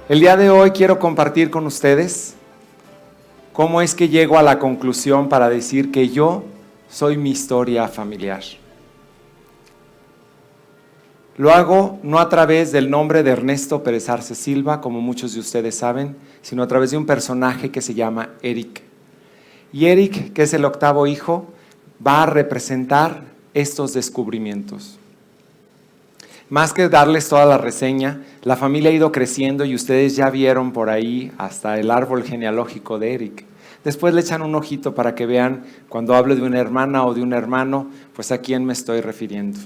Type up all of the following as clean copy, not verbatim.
El día de hoy quiero compartir con ustedes cómo es que llego a la conclusión para decir que yo soy mi historia familiar. Lo hago no a través del nombre de Ernesto Pérez Arce Silva, como muchos de ustedes saben, sino a través de un personaje que se llama Eric. Y Eric, que es el octavo hijo, va a representar estos descubrimientos. Más que darles toda la reseña, la familia ha ido creciendo y ustedes ya vieron por ahí hasta el árbol genealógico de Eric. Después le echan un ojito para que vean cuando hablo de una hermana o de un hermano, pues a quién me estoy refiriendo.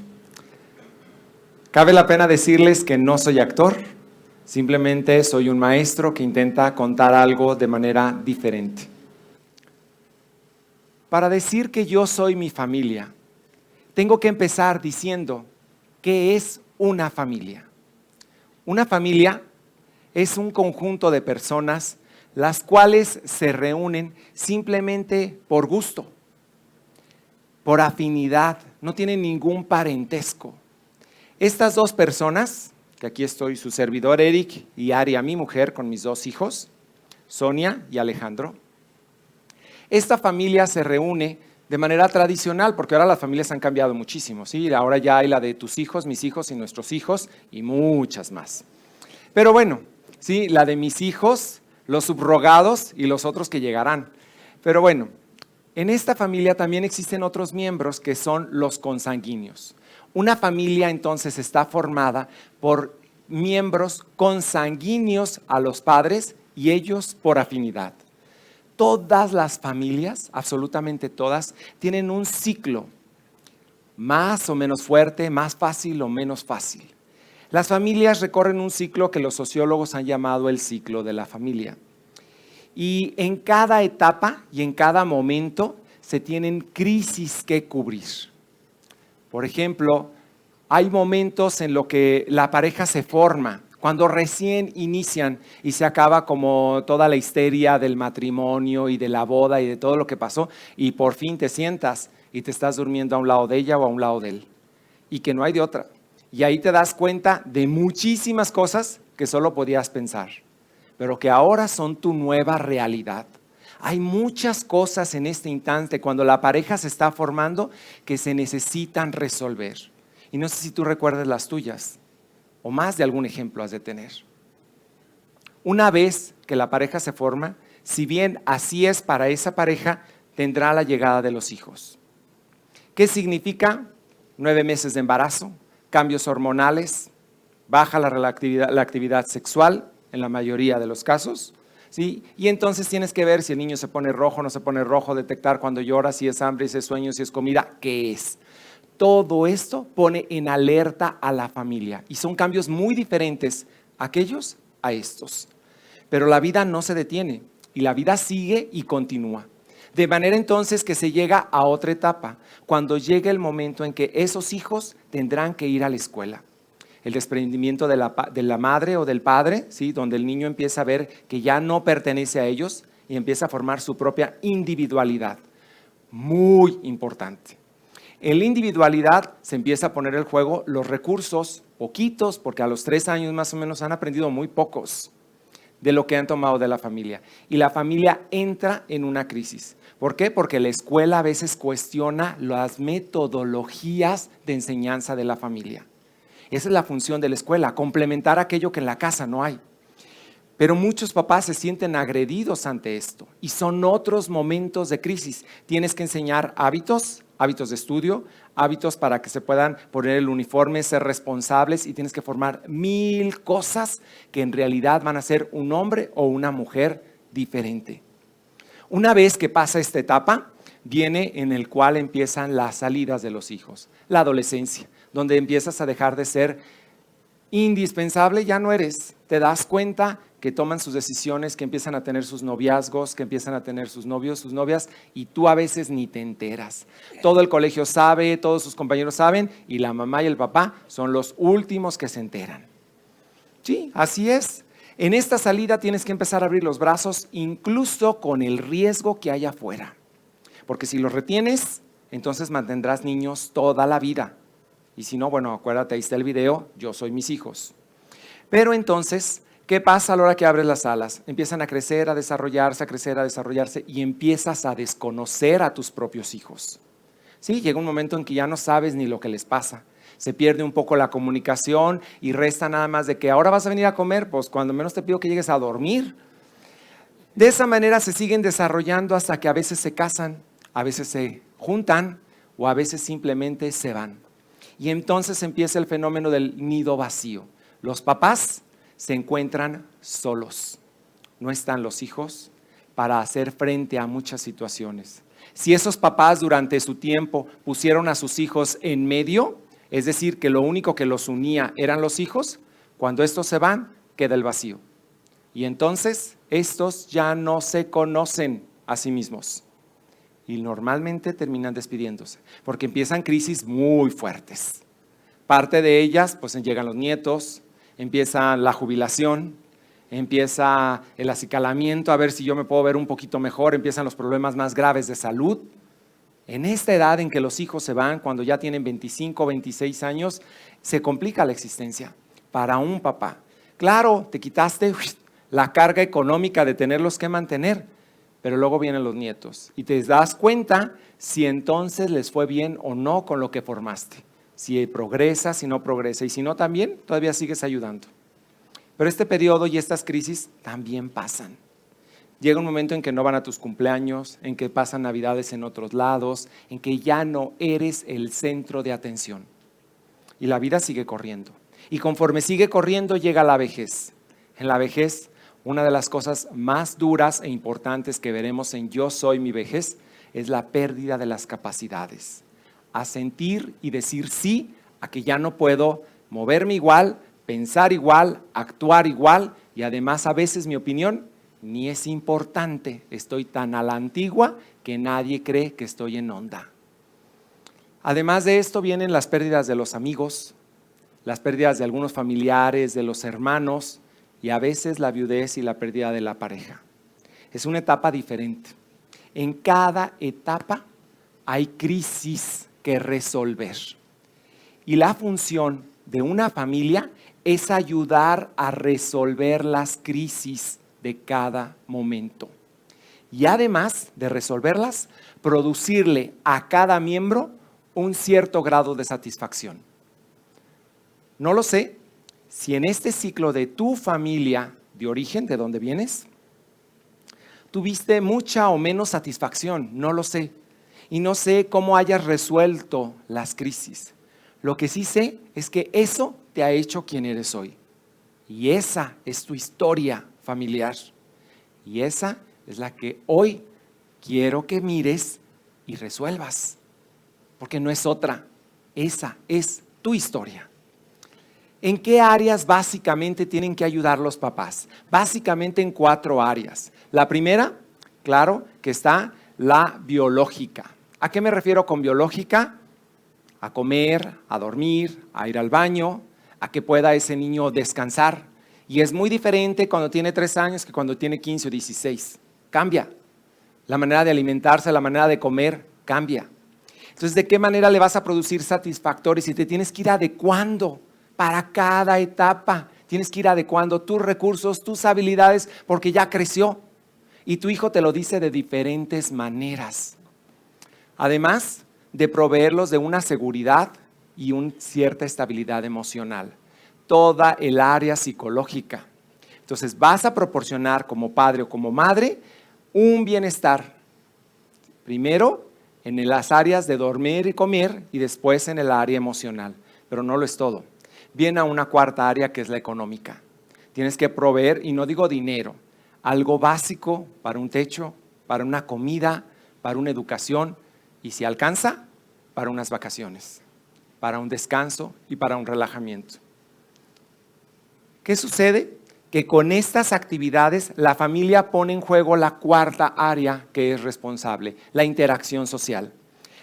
Cabe la pena decirles que no soy actor, simplemente soy un maestro que intenta contar algo de manera diferente. Para decir que yo soy mi familia, tengo que empezar diciendo ¿qué es una familia? Una familia es un conjunto de personas las cuales se reúnen simplemente por gusto, por afinidad, no tienen ningún parentesco. Estas dos personas, que aquí estoy, su servidor Eric y Aria, mi mujer, con mis dos hijos, Sonia y Alejandro. Esta familia se reúne de manera tradicional, porque ahora las familias han cambiado muchísimo, ¿sí? Ahora ya hay la de tus hijos, mis hijos y nuestros hijos y muchas más. Pero bueno, ¿sí? La de mis hijos, los subrogados y los otros que llegarán. Pero bueno, en esta familia también existen otros miembros que son los consanguíneos. Una familia entonces está formada por miembros consanguíneos a los padres y ellos por afinidad. Todas las familias, absolutamente todas, tienen un ciclo más o menos fuerte, más fácil o menos fácil. Las familias recorren un ciclo que los sociólogos han llamado el ciclo de la familia. Y en cada etapa y en cada momento se tienen crisis que cubrir. Por ejemplo, hay momentos en los que la pareja se forma, cuando recién inician y se acaba como toda la histeria del matrimonio y de la boda y de todo lo que pasó y por fin te sientas y te estás durmiendo a un lado de ella o a un lado de él y que no hay de otra. Y ahí te das cuenta de muchísimas cosas que solo podías pensar, pero que ahora son tu nueva realidad. Hay muchas cosas en este instante cuando la pareja se está formando que se necesitan resolver. Y no sé si tú recuerdas las tuyas. O más de algún ejemplo has de tener. Una vez que la pareja se forma, si bien así es para esa pareja, tendrá la llegada de los hijos. ¿Qué significa? 9 meses de embarazo, cambios hormonales, baja la actividad sexual en la mayoría de los casos, ¿sí? Y entonces tienes que ver si el niño se pone rojo, no se pone rojo, detectar cuando llora, si es hambre, si es sueño, si es comida, ¿qué es? Todo esto pone en alerta a la familia y son cambios muy diferentes aquellos a estos. Pero la vida no se detiene y la vida sigue y continúa. De manera entonces que se llega a otra etapa, cuando llegue el momento en que esos hijos tendrán que ir a la escuela. El desprendimiento de la madre o del padre, ¿sí? Donde el niño empieza a ver que ya no pertenece a ellos y empieza a formar su propia individualidad. Muy importante. En la individualidad se empieza a poner en juego los recursos, poquitos, porque a los 3 años más o menos han aprendido muy pocos de lo que han tomado de la familia. Y la familia entra en una crisis. ¿Por qué? Porque la escuela a veces cuestiona las metodologías de enseñanza de la familia. Esa es la función de la escuela, complementar aquello que en la casa no hay. Pero muchos papás se sienten agredidos ante esto y son otros momentos de crisis. Tienes que enseñar hábitos de estudio, hábitos para que se puedan poner el uniforme, ser responsables y tienes que formar 1000 cosas que en realidad van a ser un hombre o una mujer diferente. Una vez que pasa esta etapa, viene en el cual empiezan las salidas de los hijos, la adolescencia, donde empiezas a dejar de ser indispensable, ya no eres, te das cuenta que toman sus decisiones, que empiezan a tener sus noviazgos, que empiezan a tener sus novios, sus novias, y tú a veces ni te enteras. Todo el colegio sabe, todos sus compañeros saben, y la mamá y el papá son los últimos que se enteran. Sí, así es. En esta salida tienes que empezar a abrir los brazos, incluso con el riesgo que hay afuera. Porque si los retienes, entonces mantendrás niños toda la vida. Y si no, bueno, acuérdate, ahí está el video, yo soy mis hijos. Pero entonces ¿Qué pasa a la hora que abres las alas? Empiezan a crecer, a desarrollarse y empiezas a desconocer a tus propios hijos. Sí, llega un momento en que ya no sabes ni lo que les pasa. Se pierde un poco la comunicación y resta nada más de que ahora vas a venir a comer, pues cuando menos te pido que llegues a dormir. De esa manera se siguen desarrollando hasta que a veces se casan, a veces se juntan o a veces simplemente se van. Y entonces empieza el fenómeno del nido vacío. Los papás se encuentran solos. No están los hijos para hacer frente a muchas situaciones. Si esos papás durante su tiempo pusieron a sus hijos en medio, es decir, que lo único que los unía eran los hijos, cuando estos se van, queda el vacío. Y entonces estos ya no se conocen a sí mismos. Y normalmente terminan despidiéndose, porque empiezan crisis muy fuertes. Parte de ellas, pues llegan los nietos, empieza la jubilación, empieza el acicalamiento, a ver si yo me puedo ver un poquito mejor, empiezan los problemas más graves de salud. En esta edad en que los hijos se van, cuando ya tienen 25, 26 años, se complica la existencia para un papá. Claro, te quitaste la carga económica de tenerlos que mantener, pero luego vienen los nietos y te das cuenta si entonces les fue bien o no con lo que formaste. Si progresa, si no progresa y si no también, todavía sigues ayudando. Pero este periodo y estas crisis también pasan. Llega un momento en que no van a tus cumpleaños, en que pasan navidades en otros lados, en que ya no eres el centro de atención. Y la vida sigue corriendo. Y conforme sigue corriendo llega la vejez. En la vejez, una de las cosas más duras e importantes que veremos en Yo Soy Mi Vejez es la pérdida de las capacidades. A sentir y decir sí a que ya no puedo moverme igual, pensar igual, actuar igual y además a veces mi opinión ni es importante. Estoy tan a la antigua que nadie cree que estoy en onda. Además de esto vienen las pérdidas de los amigos, las pérdidas de algunos familiares, de los hermanos y a veces la viudez y la pérdida de la pareja. Es una etapa diferente. En cada etapa hay crisis que resolver. Y la función de una familia es ayudar a resolver las crisis de cada momento. Y además de resolverlas, producirle a cada miembro un cierto grado de satisfacción. No lo sé si en este ciclo de tu familia de origen, de donde vienes, tuviste mucha o menos satisfacción, no lo sé. Y no sé cómo hayas resuelto las crisis. Lo que sí sé es que eso te ha hecho quien eres hoy. Y esa es tu historia familiar. Y esa es la que hoy quiero que mires y resuelvas. Porque no es otra. Esa es tu historia. ¿En qué áreas básicamente tienen que ayudar los papás? Básicamente en 4 áreas. La primera, claro, que está la biológica. ¿A qué me refiero con biológica? A comer, a dormir, a ir al baño, a que pueda ese niño descansar. Y es muy diferente cuando tiene 3 años que cuando tiene 15 o 16. Cambia. La manera de alimentarse, la manera de comer, cambia. Entonces, ¿de qué manera le vas a producir satisfactorios? Y te tienes que ir adecuando para cada etapa. Tienes que ir adecuando tus recursos, tus habilidades, porque ya creció. Y tu hijo te lo dice de diferentes maneras. Además de proveerlos de una seguridad y una cierta estabilidad emocional. Toda el área psicológica. Entonces vas a proporcionar como padre o como madre un bienestar. Primero en las áreas de dormir y comer y después en el área emocional. Pero no lo es todo. Viene a una 4ª área que es la económica. Tienes que proveer, y no digo dinero, algo básico para un techo, para una comida, para una educación y si alcanza, para unas vacaciones, para un descanso y para un relajamiento. ¿Qué sucede? Que con estas actividades la familia pone en juego la 4ª área que es responsable, la interacción social.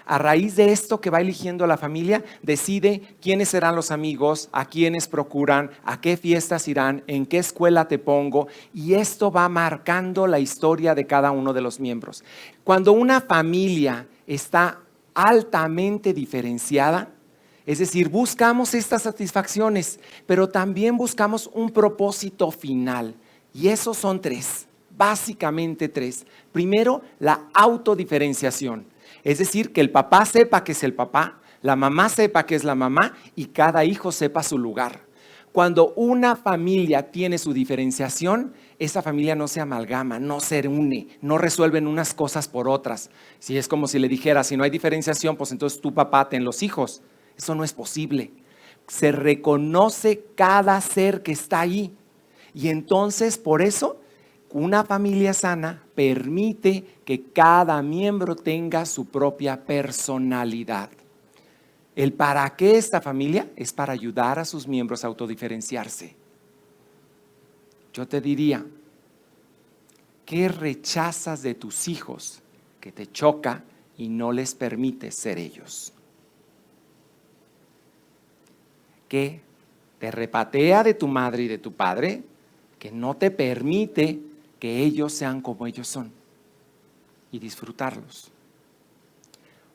A raíz de esto que va eligiendo la familia, decide quiénes serán los amigos, a quiénes procuran, a qué fiestas irán, en qué escuela te pongo, y esto va marcando la historia de cada uno de los miembros. Cuando una familia está altamente diferenciada, Es decir, buscamos estas satisfacciones, pero también buscamos un propósito final. Y esos son tres, básicamente tres. Primero, la autodiferenciación. Es decir, que el papá sepa que es el papá, la mamá sepa que es la mamá y cada hijo sepa su lugar. Cuando una familia tiene su diferenciación, esa familia no se amalgama, no se une, no resuelven unas cosas por otras. Si es como si le dijera, si no hay diferenciación, pues entonces tu papá ten los hijos. Eso no es posible. Se reconoce cada ser que está ahí. Y entonces, por eso, una familia sana permite que cada miembro tenga su propia personalidad. El para qué esta familia es para ayudar a sus miembros a autodiferenciarse. Yo te diría, ¿qué rechazas de tus hijos que te choca y no les permites ser ellos? ¿Qué te repatea de tu madre y de tu padre que no te permite que ellos sean como ellos son y disfrutarlos?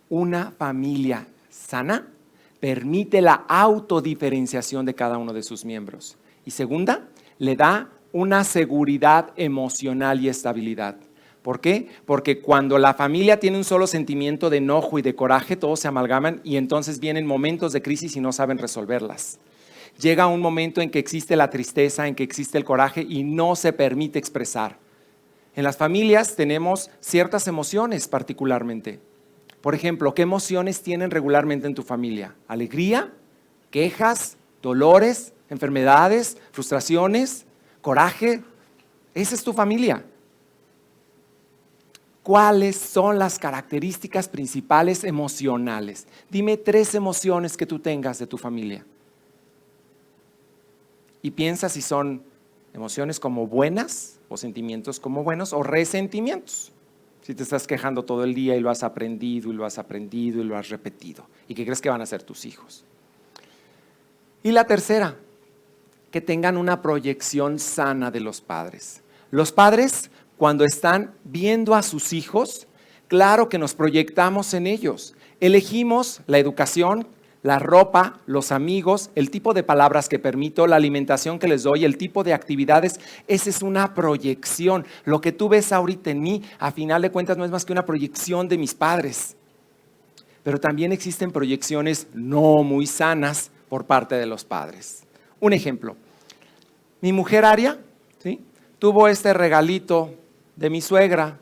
Una familia sana permite la autodiferenciación de cada uno de sus miembros. Y segunda, le da una seguridad emocional y estabilidad. ¿Por qué? Porque cuando la familia tiene un solo sentimiento de enojo y de coraje, todos se amalgaman y entonces vienen momentos de crisis y no saben resolverlas. Llega un momento en que existe la tristeza, en que existe el coraje y no se permite expresar. En las familias tenemos ciertas emociones particularmente. Por ejemplo, ¿qué emociones tienen regularmente en tu familia? ¿Alegría? ¿Quejas? ¿Dolores? ¿Enfermedades? ¿Frustraciones? ¿Coraje? Esa es tu familia. ¿Cuáles son las características principales emocionales? Dime 3 emociones que tú tengas de tu familia. Y piensa si son emociones como buenas o sentimientos como buenos o resentimientos. Si te estás quejando todo el día y lo has aprendido y lo has aprendido y lo has repetido. ¿Y qué crees que van a ser tus hijos? Y la tercera, que tengan una proyección sana de los padres. Los padres, cuando están viendo a sus hijos, claro que nos proyectamos en ellos. Elegimos la educación, la ropa, los amigos, el tipo de palabras que permito, la alimentación que les doy, el tipo de actividades. Esa es una proyección. Lo que tú ves ahorita en mí, a final de cuentas, no es más que una proyección de mis padres. Pero también existen proyecciones no muy sanas por parte de los padres. Un ejemplo, mi mujer Aria, ¿sí?, tuvo este regalito de mi suegra,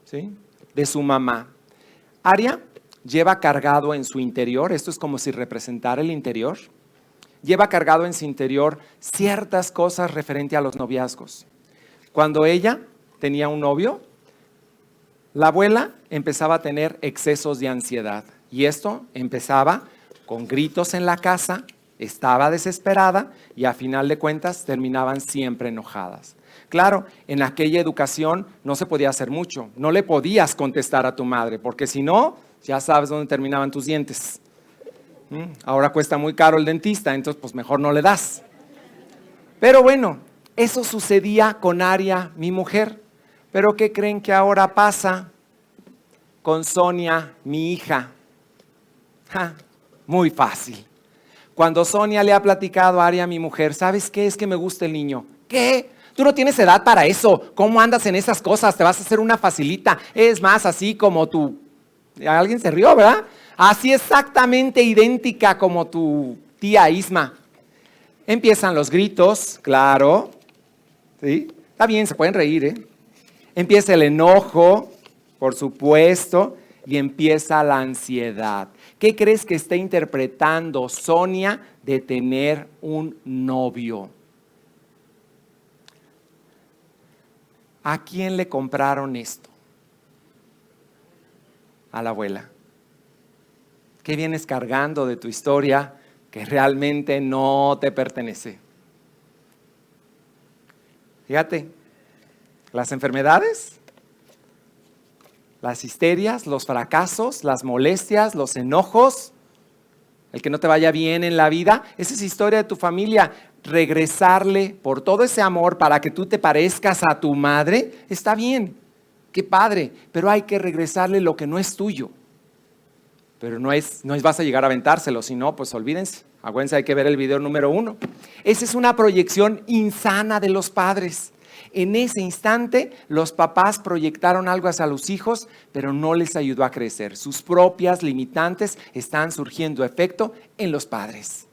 ¿sí?, de su mamá. Aria lleva cargado en su interior, esto es como si representara el interior, lleva cargado en su interior ciertas cosas referente a los noviazgos. Cuando ella tenía un novio, la abuela empezaba a tener excesos de ansiedad y esto empezaba con gritos en la casa, estaba desesperada y a final de cuentas terminaban siempre enojadas. Claro, en aquella educación no se podía hacer mucho, no le podías contestar a tu madre porque si no, ya sabes dónde terminaban tus dientes. Ahora cuesta muy caro el dentista, entonces pues mejor no le das. Pero bueno, eso sucedía con Aria, mi mujer. Pero ¿qué creen que ahora pasa con Sonia, mi hija? Muy fácil. Cuando Sonia le ha platicado a Aria, mi mujer, ¿sabes qué? Es que me gusta el niño. ¿Qué? Tú no tienes edad para eso. ¿Cómo andas en esas cosas? Te vas a hacer una facilita. Es más, así como tu... Alguien se rió, ¿verdad? Así exactamente idéntica como tu tía Isma. Empiezan los gritos, claro. ¿Sí? Está bien, se pueden reír, ¿eh? Empieza el enojo, por supuesto, y empieza la ansiedad. ¿Qué crees que está interpretando Sonia de tener un novio? ¿A quién le compraron esto? A la abuela. ¿Qué vienes cargando de tu historia que realmente no te pertenece? Fíjate, las enfermedades, las histerias, los fracasos, las molestias, los enojos, el que no te vaya bien en la vida, esa es historia de tu familia. Regresarle por todo ese amor para que tú te parezcas a tu madre, está bien. Qué padre, pero hay que regresarle lo que no es tuyo. Pero no es vas a llegar a aventárselo, si no, pues olvídense. Acuérdense, hay que ver el video número 1. Esa es una proyección insana de los padres. En ese instante, los papás proyectaron algo hacia los hijos, pero no les ayudó a crecer. Sus propias limitantes están surgiendo efecto en los padres.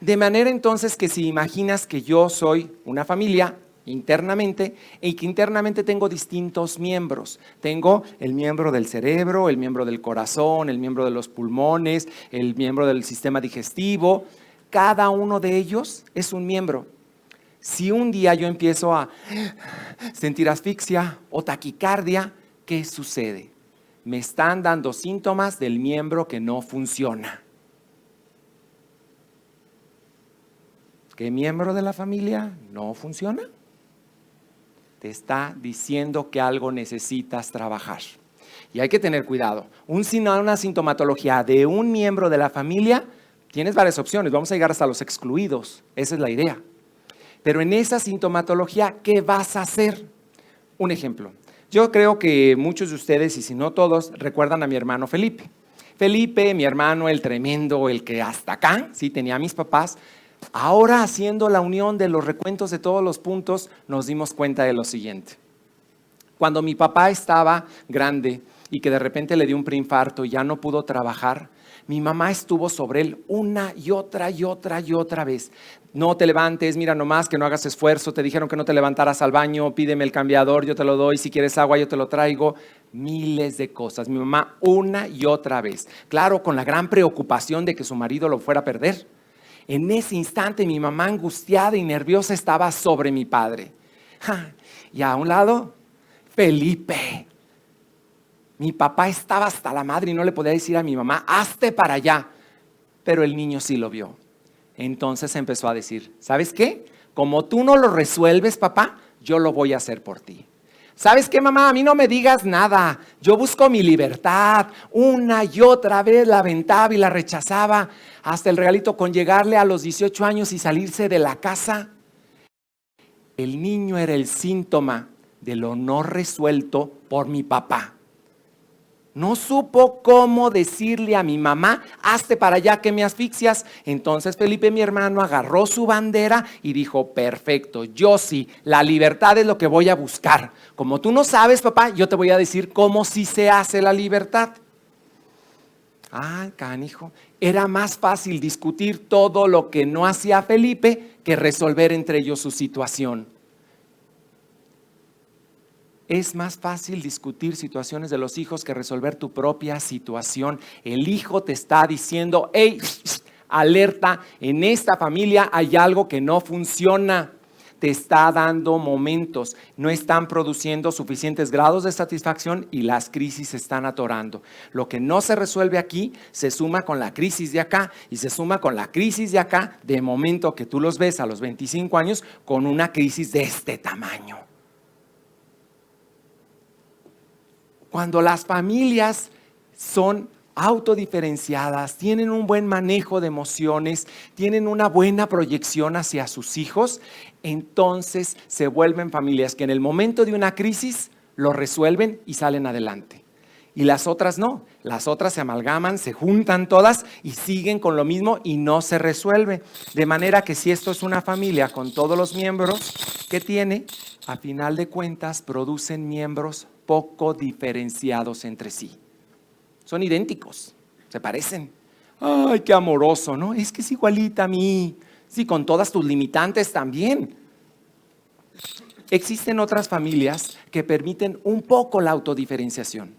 De manera entonces que si imaginas que yo soy una familia internamente y que internamente tengo distintos miembros. Tengo el miembro del cerebro, el miembro del corazón, el miembro de los pulmones, el miembro del sistema digestivo. Cada uno de ellos es un miembro. Si un día yo empiezo a sentir asfixia o taquicardia, ¿qué sucede? Me están dando síntomas del miembro que no funciona. ¿Qué miembro de la familia no funciona? Te está diciendo que algo necesitas trabajar. Y hay que tener cuidado. Una sintomatología de un miembro de la familia, tienes varias opciones. Vamos a llegar hasta los excluidos. Esa es la idea. Pero en esa sintomatología, ¿qué vas a hacer? Un ejemplo. Yo creo que muchos de ustedes, y si no todos, recuerdan a mi hermano Felipe. Felipe, mi hermano, el tremendo, el que hasta acá, sí, tenía a mis papás. Ahora, haciendo la unión de los recuentos de todos los puntos, nos dimos cuenta de lo siguiente. Cuando mi papá estaba grande y que de repente le dio un preinfarto y ya no pudo trabajar, mi mamá estuvo sobre él una y otra vez. No te levantes, mira nomás que no hagas esfuerzo, te dijeron que no te levantaras al baño, pídeme el cambiador, yo te lo doy, si quieres agua yo te lo traigo. Miles de cosas. Mi mamá una y otra vez. Claro, con la gran preocupación de que su marido lo fuera a perder. En ese instante mi mamá angustiada y nerviosa estaba sobre mi padre. Y a un lado, Felipe. Mi papá estaba hasta la madre y no le podía decir a mi mamá, hazte para allá. Pero el niño sí lo vio. Entonces empezó a decir, ¿sabes qué? Como tú no lo resuelves, papá, yo lo voy a hacer por ti. ¿Sabes qué, mamá? A mí no me digas nada. Yo busco mi libertad. Una y otra vez la aventaba y la rechazaba. Hasta el regalito con llegarle a los 18 años y salirse de la casa. El niño era el síntoma de lo no resuelto por mi papá. No supo cómo decirle a mi mamá, hazte para allá que me asfixias. Entonces Felipe, mi hermano, agarró su bandera y dijo, perfecto, yo sí, la libertad es lo que voy a buscar. Como tú no sabes, papá, yo te voy a decir cómo sí se hace la libertad. Canijo, era más fácil discutir todo lo que no hacía Felipe que resolver entre ellos su situación. Es más fácil discutir situaciones de los hijos que resolver tu propia situación. El hijo te está diciendo, hey, alerta, en esta familia hay algo que no funciona. Te está dando momentos, no están produciendo suficientes grados de satisfacción y las crisis se están atorando. Lo que no se resuelve aquí se suma con la crisis de acá y se suma con la crisis de acá, de momento que tú los ves a los 25 años con una crisis de este tamaño. Cuando las familias son autodiferenciadas, tienen un buen manejo de emociones, tienen una buena proyección hacia sus hijos, entonces se vuelven familias que en el momento de una crisis lo resuelven y salen adelante. Y las otras no, las otras se amalgaman, se juntan todas y siguen con lo mismo y no se resuelve. De manera que si esto es una familia con todos los miembros que tiene, a final de cuentas producen miembros poco diferenciados entre sí. Son idénticos, se parecen. Ay, qué amoroso, ¿no? Es que es igualita a mí. Sí, con todas tus limitantes también. Existen otras familias que permiten un poco la autodiferenciación.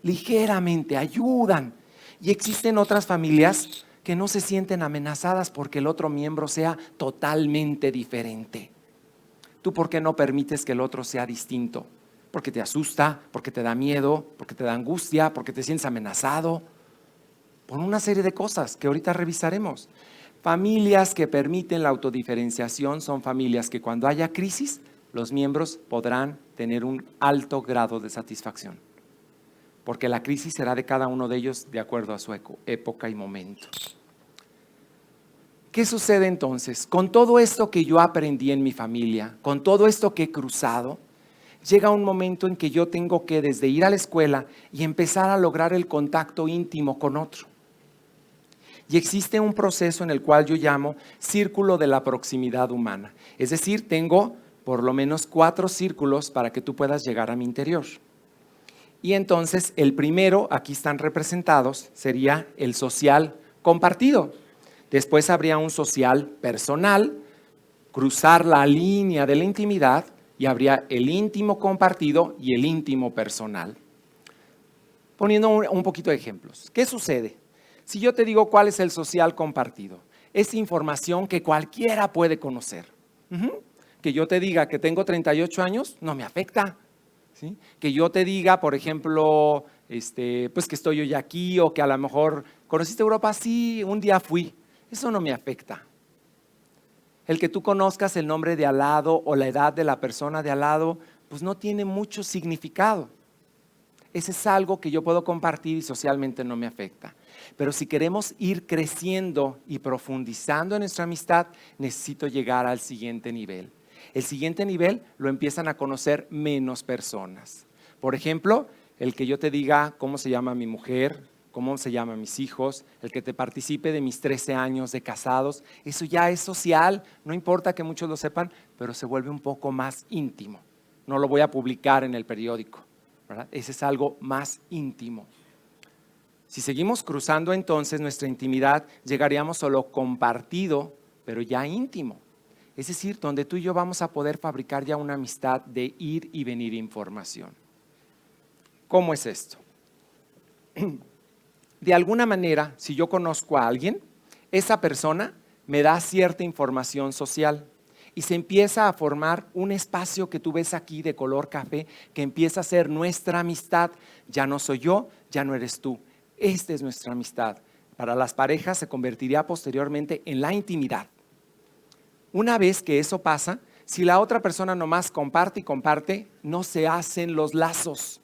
Ligeramente, ayudan. Y existen otras familias que no se sienten amenazadas porque el otro miembro sea totalmente diferente. ¿Tú por qué no permites que el otro sea distinto? Porque te asusta, porque te da miedo, porque te da angustia, porque te sientes amenazado, por una serie de cosas que ahorita revisaremos. Familias que permiten la autodiferenciación son familias que cuando haya crisis, los miembros podrán tener un alto grado de satisfacción, porque la crisis será de cada uno de ellos de acuerdo a su época y momento. ¿Qué sucede entonces? Con todo esto que yo aprendí en mi familia, con todo esto que he cruzado, llega un momento en que yo tengo que desde ir a la escuela y empezar a lograr el contacto íntimo con otro. Y existe un proceso en el cual yo llamo círculo de la proximidad humana. Es decir, tengo por lo menos 4 círculos para que tú puedas llegar a mi interior. Y entonces el primero, aquí están representados, sería el social compartido. Después habría un social personal, cruzar la línea de la intimidad, y habría el íntimo compartido y el íntimo personal. Poniendo un poquito de ejemplos. ¿Qué sucede? Si yo te digo cuál es el social compartido, es información que cualquiera puede conocer. Que yo te diga que tengo 38 años, no me afecta. ¿Sí? Que yo te diga, por ejemplo, pues que estoy hoy aquí, o que a lo mejor, ¿conociste Europa? Sí, un día fui. Eso no me afecta. El que tú conozcas el nombre de al lado o la edad de la persona de al lado, pues no tiene mucho significado. Ese es algo que yo puedo compartir y socialmente no me afecta. Pero si queremos ir creciendo y profundizando en nuestra amistad, necesito llegar al siguiente nivel. El siguiente nivel lo empiezan a conocer menos personas. Por ejemplo, el que yo te diga cómo se llama mi mujer, cómo se llaman mis hijos, el que te participe de mis 13 años de casados, eso ya es social, no importa que muchos lo sepan, pero se vuelve un poco más íntimo. No lo voy a publicar en el periódico, ¿verdad? Ese es algo más íntimo. Si seguimos cruzando entonces nuestra intimidad, llegaríamos a lo compartido, pero ya íntimo. Es decir, donde tú y yo vamos a poder fabricar ya una amistad de ir y venir información. ¿Cómo es esto? De alguna manera, si yo conozco a alguien, esa persona me da cierta información social y se empieza a formar un espacio que tú ves aquí de color café, que empieza a ser nuestra amistad. Ya no soy yo, ya no eres tú. Esta es nuestra amistad. Para las parejas se convertiría posteriormente en la intimidad. Una vez que eso pasa, si la otra persona nomás comparte y comparte, no se hacen los lazos,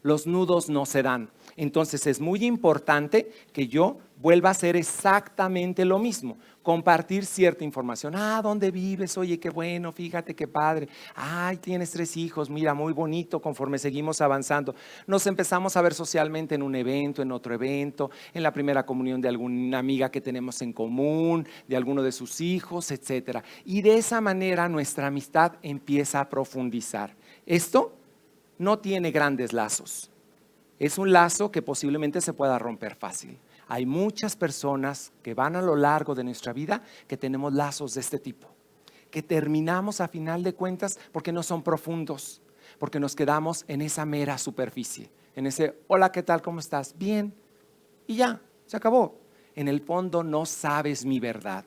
los nudos no se dan. Entonces es muy importante que yo vuelva a hacer exactamente lo mismo, compartir cierta información. ¿Dónde vives? Oye, qué bueno, fíjate qué padre. Ay, tienes 3 hijos, mira, muy bonito. Conforme seguimos avanzando, nos empezamos a ver socialmente en un evento, en otro evento, en la primera comunión de alguna amiga que tenemos en común, de alguno de sus hijos, etcétera. Y de esa manera nuestra amistad empieza a profundizar. Esto no tiene grandes lazos. Es un lazo que posiblemente se pueda romper fácil. Hay muchas personas que van a lo largo de nuestra vida que tenemos lazos de este tipo, que terminamos a final de cuentas porque no son profundos, porque nos quedamos en esa mera superficie, en ese hola, ¿qué tal? ¿Cómo estás? Bien. Y ya, se acabó. En el fondo no sabes mi verdad.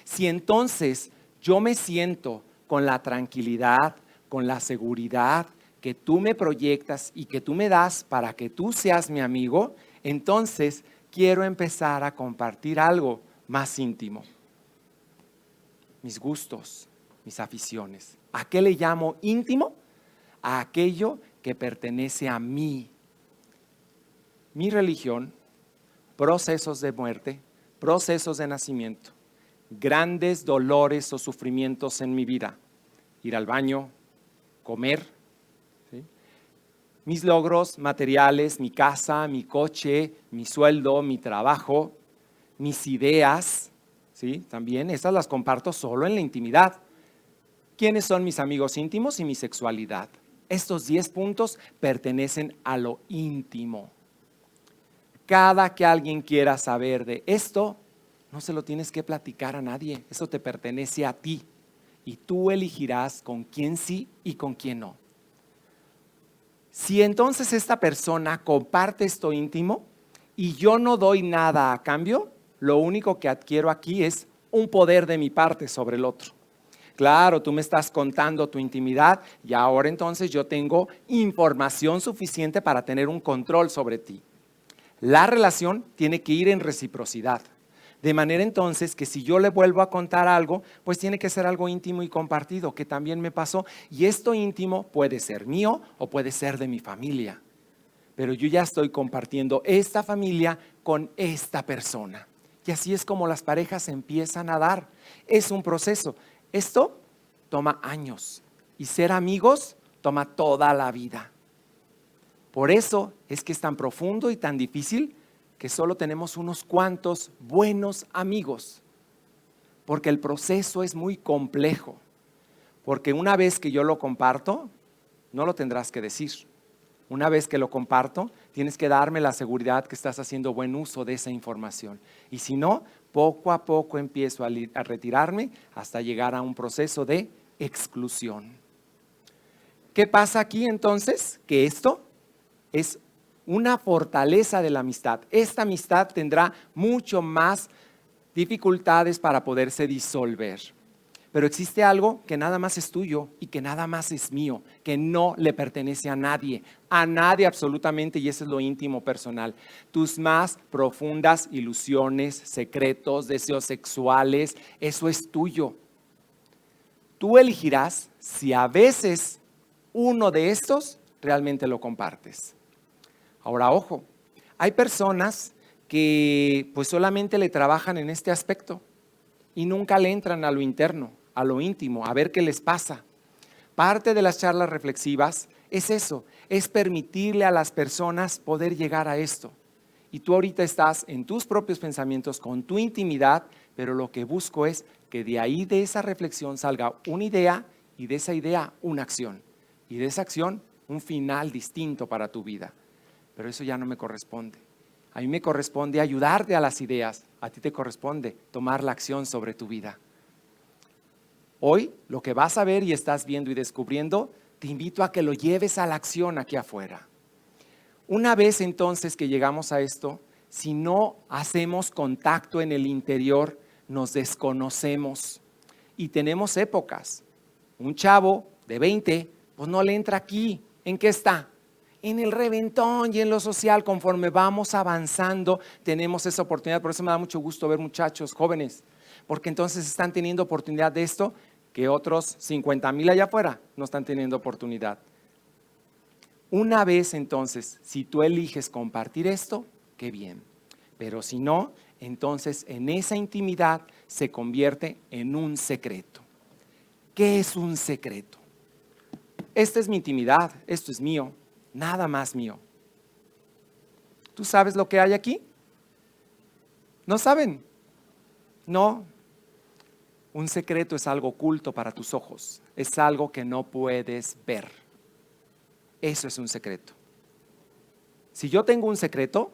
Si entonces yo me siento con la tranquilidad, con la seguridad que tú me proyectas y que tú me das para que tú seas mi amigo, entonces quiero empezar a compartir algo más íntimo. Mis gustos, mis aficiones. ¿A qué le llamo íntimo? A aquello que pertenece a mí. Mi religión, procesos de muerte, procesos de nacimiento, grandes dolores o sufrimientos en mi vida. Ir al baño, comer, mis logros materiales, mi casa, mi coche, mi sueldo, mi trabajo, mis ideas, ¿sí? También esas las comparto solo en la intimidad. ¿Quiénes son mis amigos íntimos y mi sexualidad? Estos 10 puntos pertenecen a lo íntimo. Cada que alguien quiera saber de esto, no se lo tienes que platicar a nadie. Eso te pertenece a ti y tú elegirás con quién sí y con quién no. Si entonces esta persona comparte esto íntimo y yo no doy nada a cambio, lo único que adquiero aquí es un poder de mi parte sobre el otro. Claro, tú me estás contando tu intimidad y ahora entonces yo tengo información suficiente para tener un control sobre ti. La relación tiene que ir en reciprocidad. De manera entonces que si yo le vuelvo a contar algo, pues tiene que ser algo íntimo y compartido, que también me pasó. Y esto íntimo puede ser mío o puede ser de mi familia. Pero yo ya estoy compartiendo esta familia con esta persona. Y así es como las parejas empiezan a dar. Es un proceso. Esto toma años. Y ser amigos toma toda la vida. Por eso es que es tan profundo y tan difícil que solo tenemos unos cuantos buenos amigos, porque el proceso es muy complejo, porque una vez que yo lo comparto, no lo tendrás que decir. Una vez que lo comparto, tienes que darme la seguridad que estás haciendo buen uso de esa información. Y si no, poco a poco empiezo a retirarme hasta llegar a un proceso de exclusión. ¿Qué pasa aquí entonces? Que esto es una fortaleza de la amistad. Esta amistad tendrá mucho más dificultades para poderse disolver. Pero existe algo que nada más es tuyo y que nada más es mío, que no le pertenece a nadie absolutamente, y eso es lo íntimo personal. Tus más profundas ilusiones, secretos, deseos sexuales, eso es tuyo. Tú elegirás si a veces uno de estos realmente lo compartes. Ahora, ojo, hay personas que pues solamente le trabajan en este aspecto y nunca le entran a lo interno, a lo íntimo, a ver qué les pasa. Parte de las charlas reflexivas es eso, es permitirle a las personas poder llegar a esto. Y tú ahorita estás en tus propios pensamientos, con tu intimidad, pero lo que busco es que de ahí, de esa reflexión, salga una idea y de esa idea una acción. Y de esa acción un final distinto para tu vida. Pero eso ya no me corresponde. A mí me corresponde ayudarte a las ideas. A ti te corresponde tomar la acción sobre tu vida. Hoy lo que vas a ver y estás viendo y descubriendo, te invito a que lo lleves a la acción aquí afuera. Una vez entonces que llegamos a esto, si no hacemos contacto en el interior, nos desconocemos y tenemos épocas. Un chavo de 20, pues no le entra aquí. ¿En qué está? En el reventón y en lo social. Conforme vamos avanzando, tenemos esa oportunidad. Por eso me da mucho gusto ver muchachos jóvenes, porque entonces están teniendo oportunidad de esto que otros 50,000 allá afuera no están teniendo oportunidad. Una vez entonces, si tú eliges compartir esto, qué bien. Pero si no, entonces en esa intimidad se convierte en un secreto. ¿Qué es un secreto? Esta es mi intimidad, esto es mío, nada más mío. ¿Tú sabes lo que hay aquí? ¿No saben? No. Un secreto es algo oculto para tus ojos, es algo que no puedes ver. Eso es un secreto. Si yo tengo un secreto,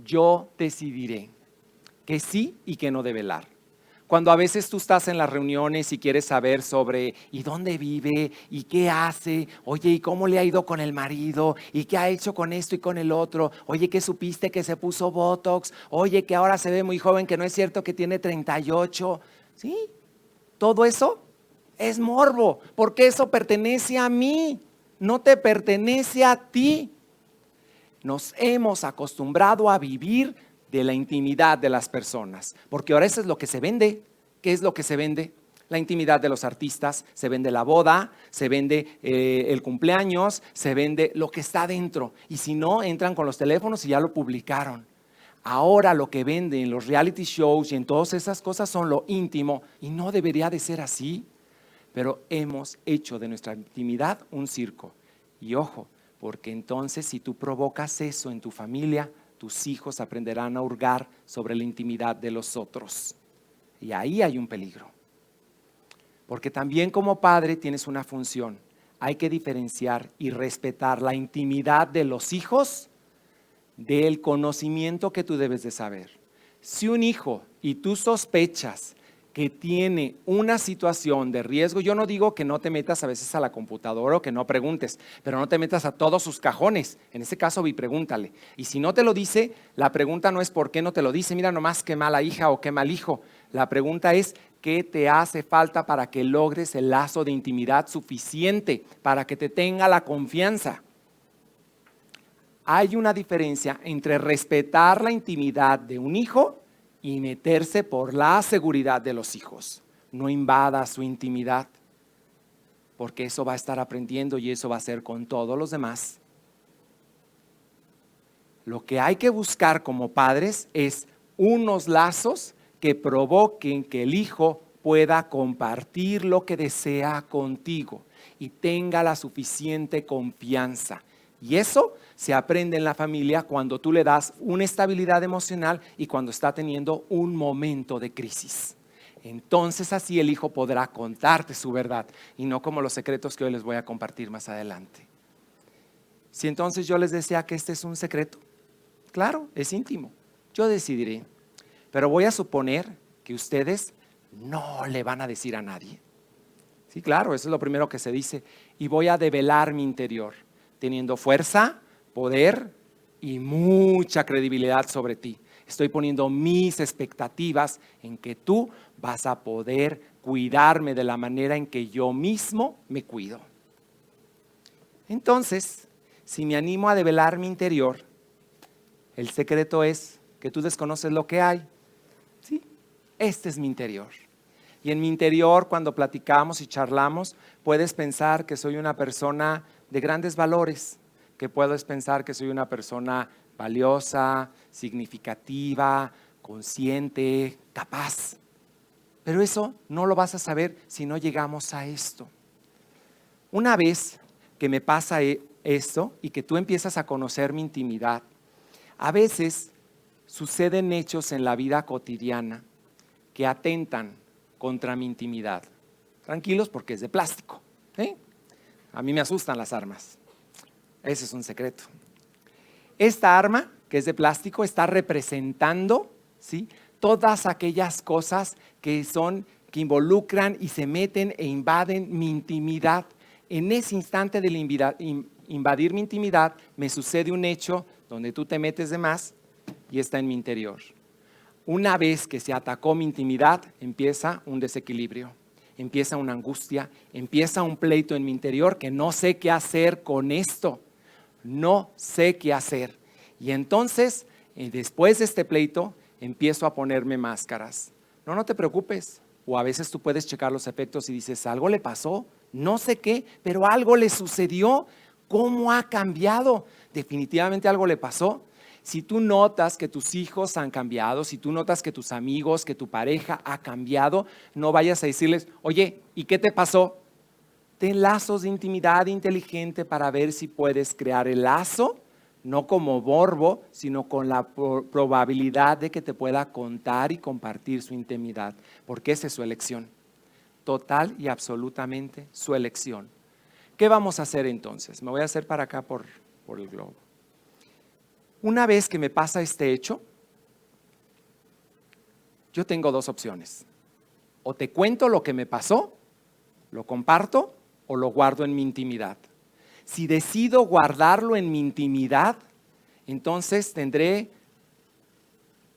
yo decidiré que sí y que no develar. Cuando a veces tú estás en las reuniones y quieres saber sobre ¿y dónde vive? ¿Y qué hace? Oye, ¿y cómo le ha ido con el marido? ¿Y qué ha hecho con esto y con el otro? Oye, ¿qué supiste que se puso Botox? Oye, que ahora se ve muy joven, que no es cierto que tiene 38. ¿Sí? Todo eso es morbo, porque eso pertenece a mí, no te pertenece a ti. Nos hemos acostumbrado a vivir de la intimidad de las personas, porque ahora eso es lo que se vende. ¿Qué es lo que se vende? La intimidad de los artistas, se vende la boda, se vende el cumpleaños, se vende lo que está dentro. Y si no, entran con los teléfonos y ya lo publicaron. Ahora lo que venden en los reality shows y en todas esas cosas son lo íntimo, y no debería de ser así. Pero hemos hecho de nuestra intimidad un circo. Y ojo, porque entonces si tú provocas eso en tu familia, tus hijos aprenderán a hurgar sobre la intimidad de los otros. Y ahí hay un peligro. Porque también como padre tienes una función. Hay que diferenciar y respetar la intimidad de los hijos del conocimiento que tú debes de saber. Si un hijo y tú sospechas que tiene una situación de riesgo, yo no digo que no te metas a veces a la computadora o que no preguntes, pero no te metas a todos sus cajones. En ese caso, pregúntale. Y si no te lo dice, la pregunta no es por qué no te lo dice, mira nomás qué mala hija o qué mal hijo. La pregunta es, ¿qué te hace falta para que logres el lazo de intimidad suficiente para que te tenga la confianza? Hay una diferencia entre respetar la intimidad de un hijo y meterse por la seguridad de los hijos. No invada su intimidad, porque eso va a estar aprendiendo y eso va a ser con todos los demás. Lo que hay que buscar como padres es unos lazos que provoquen que el hijo pueda compartir lo que desea contigo. y tenga la suficiente confianza. Y eso se aprende en la familia cuando tú le das una estabilidad emocional y cuando está teniendo un momento de crisis. Entonces así el hijo podrá contarte su verdad y no como los secretos que hoy les voy a compartir más adelante. Si entonces yo les decía que este es un secreto, claro, es íntimo, yo decidiré, pero voy a suponer que ustedes no le van a decir a nadie. Sí, claro, eso es lo primero que se dice. Y voy a develar mi interior, teniendo fuerza, poder y mucha credibilidad sobre ti. Estoy poniendo mis expectativas en que tú vas a poder cuidarme de la manera en que yo mismo me cuido. Entonces, si me animo a develar mi interior, el secreto es que tú desconoces lo que hay. ¿Sí? Este es mi interior. Y en mi interior, cuando platicamos y charlamos, puedes pensar que soy una persona de grandes valores, que puedes pensar que soy una persona valiosa, significativa, consciente, capaz. Pero eso no lo vas a saber si no llegamos a esto. Una vez que me pasa esto y que tú empiezas a conocer mi intimidad, a veces suceden hechos en la vida cotidiana que atentan contra mi intimidad. Tranquilos porque es de plástico, ¿sí? A mí me asustan las armas. Ese es un secreto. Esta arma, que es de plástico, está representando, ¿sí?, todas aquellas cosas que involucran y se meten e invaden mi intimidad. En ese instante de invadir mi intimidad, me sucede un hecho donde tú te metes de más y está en mi interior. Una vez que se atacó mi intimidad, empieza un desequilibrio, empieza una angustia, empieza un pleito en mi interior que no sé qué hacer con esto. No sé qué hacer. Y entonces, después de este pleito, empiezo a ponerme máscaras. No te preocupes. O a veces tú puedes checar los efectos y dices, algo le pasó, no sé qué, pero algo le sucedió. ¿Cómo ha cambiado? Definitivamente algo le pasó. Si tú notas que tus hijos han cambiado, si tú notas que tus amigos, que tu pareja ha cambiado, no vayas a decirles, oye, ¿y qué te pasó? Ten lazos de intimidad inteligente para ver si puedes crear el lazo, no como morbo, sino con la probabilidad de que te pueda contar y compartir su intimidad, porque esa es su elección, total y absolutamente su elección. ¿Qué vamos a hacer entonces? Me voy a hacer para acá por el globo. Una vez que me pasa este hecho, yo tengo dos opciones. O te cuento lo que me pasó, lo comparto o lo guardo en mi intimidad. Si decido guardarlo en mi intimidad, entonces tendré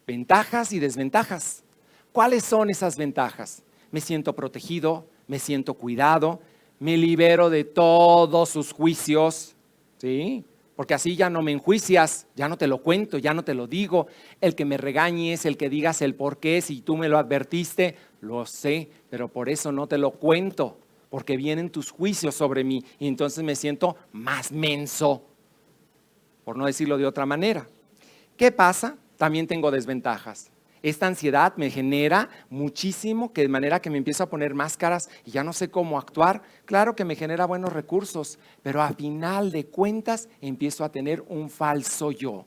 ventajas y desventajas. ¿Cuáles son esas ventajas? Me siento protegido, me siento cuidado, me libero de todos sus juicios, ¿sí? Porque así ya no me enjuicias, ya no te lo cuento, ya no te lo digo. El que me regañes, el que digas el por qué, si tú me lo advertiste, lo sé, pero por eso no te lo cuento, porque vienen tus juicios sobre mí y entonces me siento más menso, por no decirlo de otra manera. ¿Qué pasa? También tengo desventajas. Esta ansiedad me genera muchísimo, que de manera que me empiezo a poner máscaras y ya no sé cómo actuar. Claro que me genera buenos recursos, pero a final de cuentas empiezo a tener un falso yo.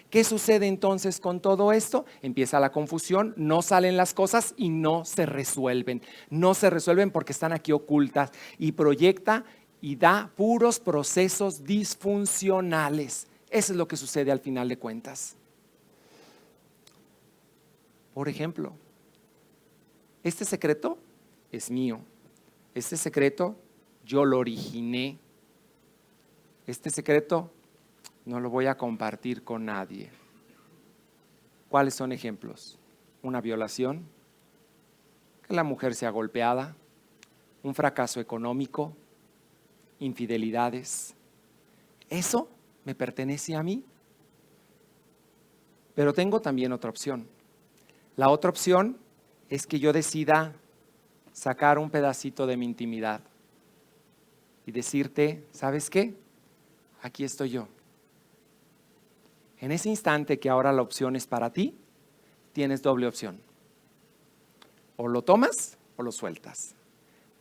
¿Qué sucede entonces con todo esto? Empieza la confusión, no salen las cosas y no se resuelven. No se resuelven porque están aquí ocultas y proyecta y da puros procesos disfuncionales. Eso es lo que sucede al final de cuentas. Por ejemplo, este secreto es mío. Este secreto yo lo originé. Este secreto no lo voy a compartir con nadie. ¿Cuáles son ejemplos? Una violación, que la mujer sea golpeada, un fracaso económico, infidelidades. Eso me pertenece a mí. Pero tengo también otra opción. La otra opción es que yo decida sacar un pedacito de mi intimidad y decirte, ¿sabes qué? Aquí estoy yo. En ese instante que ahora la opción es para ti, tienes doble opción. O lo tomas o lo sueltas.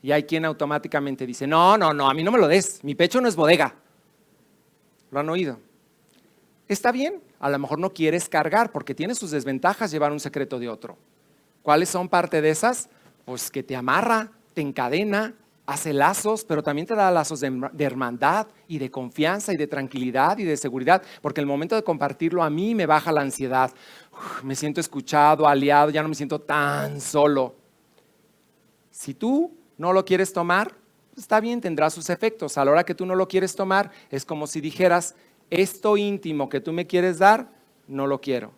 Y hay quien automáticamente dice, no, a mí no me lo des, mi pecho no es bodega. ¿Lo han oído? Está bien, a lo mejor no quieres cargar porque tiene sus desventajas llevar un secreto de otro. ¿Cuáles son parte de esas? Pues que te amarra, te encadena, hace lazos, pero también te da lazos de hermandad y de confianza y de tranquilidad y de seguridad, porque el momento de compartirlo a mí me baja la ansiedad. Me siento escuchado, aliado, ya no me siento tan solo. Si tú no lo quieres tomar, está bien, tendrá sus efectos. A la hora que tú no lo quieres tomar, es como si dijeras, esto íntimo que tú me quieres dar, no lo quiero.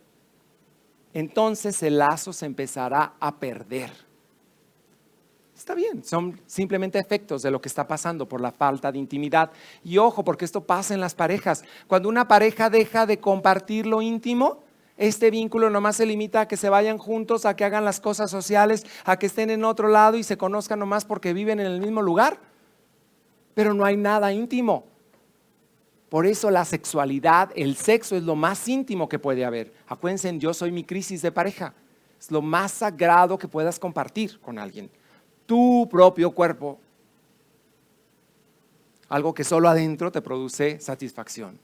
Entonces el lazo se empezará a perder. Está bien, son simplemente efectos de lo que está pasando por la falta de intimidad. Y ojo, porque esto pasa en las parejas. Cuando una pareja deja de compartir lo íntimo, este vínculo nomás se limita a que se vayan juntos, a que hagan las cosas sociales, a que estén en otro lado y se conozcan nomás porque viven en el mismo lugar. Pero no hay nada íntimo. Por eso la sexualidad, el sexo es lo más íntimo que puede haber. Acuérdense, yo soy mi crisis de pareja. Es lo más sagrado que puedas compartir con alguien. Tu propio cuerpo. Algo que solo adentro te produce satisfacción.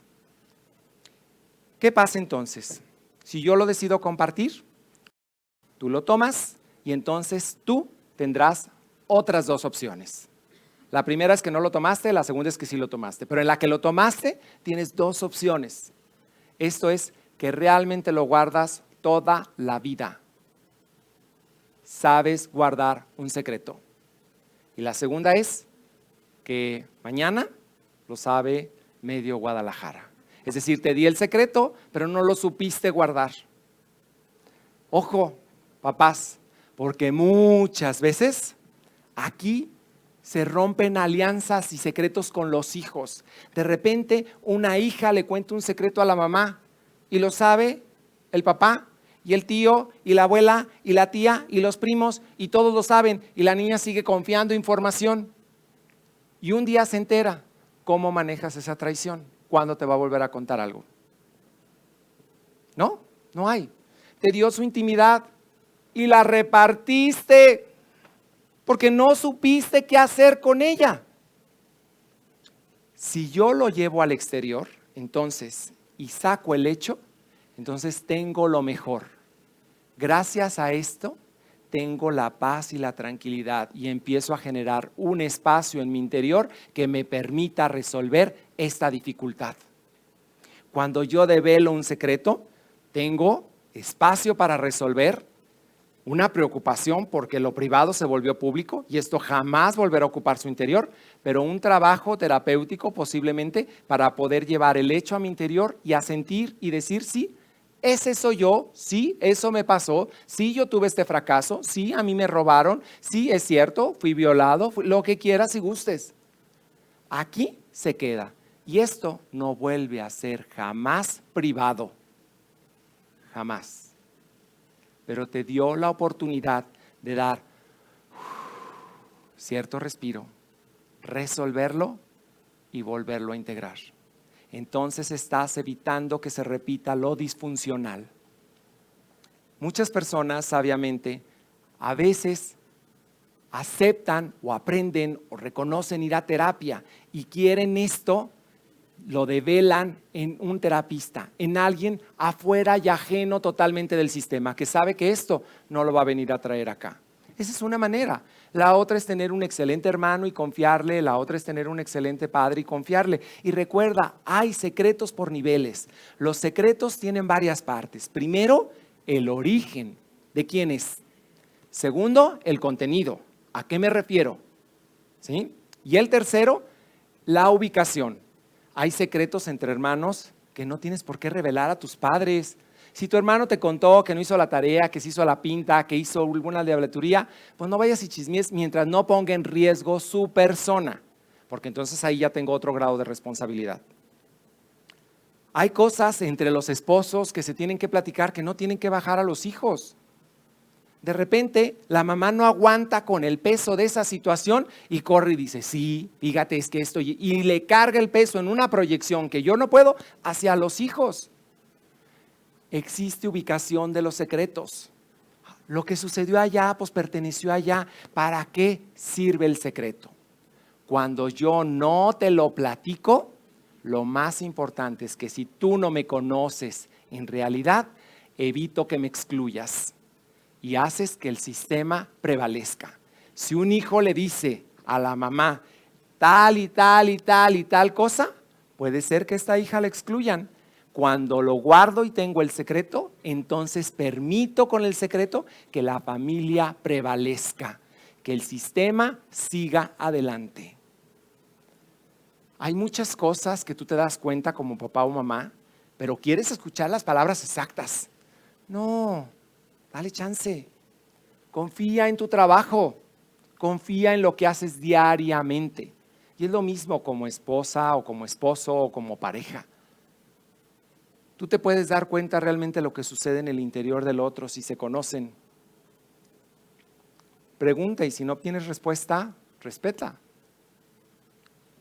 ¿Qué pasa entonces? Si yo lo decido compartir, tú lo tomas y entonces tú tendrás otras dos opciones. La primera es que no lo tomaste, la segunda es que sí lo tomaste. Pero en la que lo tomaste tienes dos opciones. Esto es que realmente lo guardas toda la vida. Sabes guardar un secreto. Y la segunda es que mañana lo sabe medio Guadalajara. Es decir, te di el secreto, pero no lo supiste guardar. Ojo, papás, porque muchas veces aquí se rompen alianzas y secretos con los hijos. De repente una hija le cuenta un secreto a la mamá y lo sabe el papá y el tío y la abuela y la tía y los primos y todos lo saben y la niña sigue confiando información. Y un día se entera. ¿Cómo manejas esa traición? ¿Cuándo te va a volver a contar algo? No, no hay. Te dio su intimidad y la repartiste porque no supiste qué hacer con ella. Si yo lo llevo al exterior, entonces, y saco el hecho, entonces tengo lo mejor. Gracias a esto, tengo la paz y la tranquilidad y empiezo a generar un espacio en mi interior que me permita resolver esta dificultad. Cuando yo develo un secreto, tengo espacio para resolver una preocupación porque lo privado se volvió público y esto jamás volverá a ocupar su interior, pero un trabajo terapéutico posiblemente para poder llevar el hecho a mi interior y a sentir y decir sí, ese soy yo, sí, eso me pasó, sí, yo tuve este fracaso, sí, a mí me robaron, sí, es cierto, fui violado, lo que quieras y gustes. Aquí se queda y esto no vuelve a ser jamás privado, jamás. Pero te dio la oportunidad de dar cierto respiro, resolverlo y volverlo a integrar. Entonces estás evitando que se repita lo disfuncional. Muchas personas sabiamente a veces aceptan o aprenden o reconocen ir a terapia y quieren esto, lo develan en un terapista, en alguien afuera y ajeno totalmente del sistema, que sabe que esto no lo va a venir a traer acá. Esa es una manera. La otra es tener un excelente hermano y confiarle, la otra es tener un excelente padre y confiarle. Y recuerda, hay secretos por niveles. Los secretos tienen varias partes. Primero, el origen de quién es. Segundo, el contenido. ¿A qué me refiero? ¿Sí? Y el tercero, la ubicación. Hay secretos entre hermanos que no tienes por qué revelar a tus padres. Si tu hermano te contó que no hizo la tarea, que se hizo la pinta, que hizo alguna diableturía, pues no vayas y chismes mientras no ponga en riesgo su persona, porque entonces ahí ya tengo otro grado de responsabilidad. Hay cosas entre los esposos que se tienen que platicar que no tienen que bajar a los hijos. De repente la mamá no aguanta con el peso de esa situación y corre y dice, sí, fíjate, es que esto, y le carga el peso en una proyección que yo no puedo hacia los hijos. Existe ubicación de los secretos. Lo que sucedió allá, pues perteneció allá. ¿Para qué sirve el secreto? Cuando yo no te lo platico, lo más importante es que si tú no me conoces en realidad, evito que me excluyas y haces que el sistema prevalezca. Si un hijo le dice a la mamá tal y tal y tal y tal cosa, puede ser que esta hija la excluyan. Cuando lo guardo y tengo el secreto, entonces permito con el secreto que la familia prevalezca, que el sistema siga adelante. Hay muchas cosas que tú te das cuenta como papá o mamá, pero quieres escuchar las palabras exactas. No, dale chance. Confía en tu trabajo, confía en lo que haces diariamente. Y es lo mismo como esposa o como esposo o como pareja. Tú te puedes dar cuenta realmente de lo que sucede en el interior del otro si se conocen. Pregunta y si no obtienes respuesta, respeta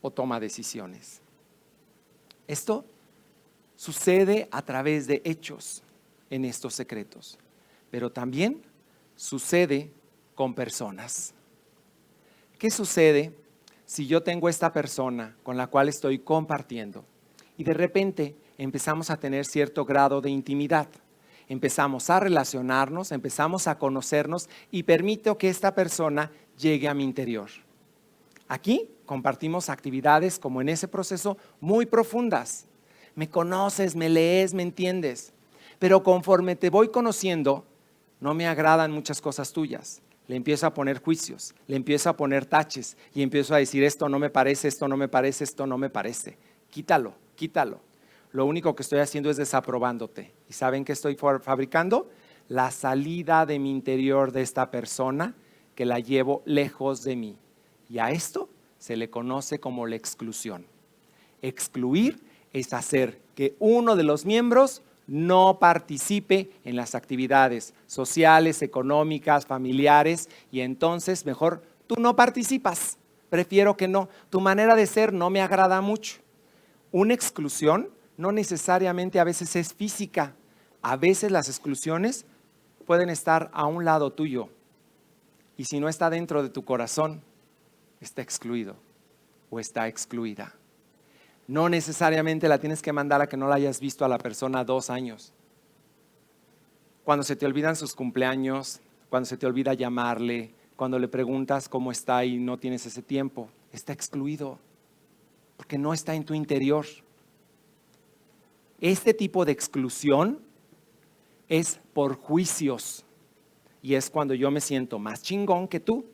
o toma decisiones. Esto sucede a través de hechos en estos secretos, pero también sucede con personas. ¿Qué sucede si yo tengo esta persona con la cual estoy compartiendo y de repente empezamos a tener cierto grado de intimidad? Empezamos a relacionarnos, empezamos a conocernos y permito que esta persona llegue a mi interior. Aquí compartimos actividades como en ese proceso muy profundas. Me conoces, me lees, me entiendes. Pero conforme te voy conociendo, no me agradan muchas cosas tuyas. Le empiezo a poner juicios, le empiezo a poner taches y empiezo a decir esto no me parece, esto no me parece, esto no me parece. Quítalo, quítalo. Lo único que estoy haciendo es desaprobándote. ¿Y saben qué estoy fabricando? La salida de mi interior de esta persona que la llevo lejos de mí. Y a esto se le conoce como la exclusión. Excluir es hacer que uno de los miembros no participe en las actividades sociales, económicas, familiares y entonces mejor tú no participas. Prefiero que no. Tu manera de ser no me agrada mucho. Una exclusión no necesariamente a veces es física. A veces las exclusiones pueden estar a un lado tuyo y si no está dentro de tu corazón, está excluido o está excluida. No necesariamente la tienes que mandar a que no la hayas visto a la persona 2 años. Cuando se te olvidan sus cumpleaños, cuando se te olvida llamarle, cuando le preguntas cómo está y no tienes ese tiempo, está excluido porque no está en tu interior. Este tipo de exclusión es por juicios y es cuando yo me siento más chingón que tú.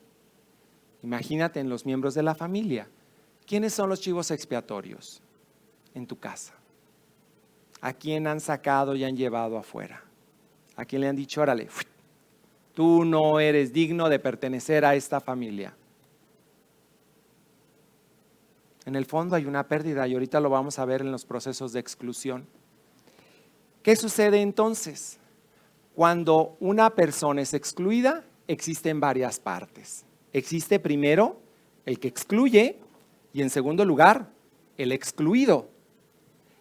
Imagínate en los miembros de la familia. ¿Quiénes son los chivos expiatorios en tu casa? ¿A quién han sacado y han llevado afuera? ¿A quién le han dicho, órale, tú no eres digno de pertenecer a esta familia? En el fondo hay una pérdida y ahorita lo vamos a ver en los procesos de exclusión. ¿Qué sucede entonces? Cuando una persona es excluida, existen varias partes. Existe primero el que excluye y en segundo lugar el excluido.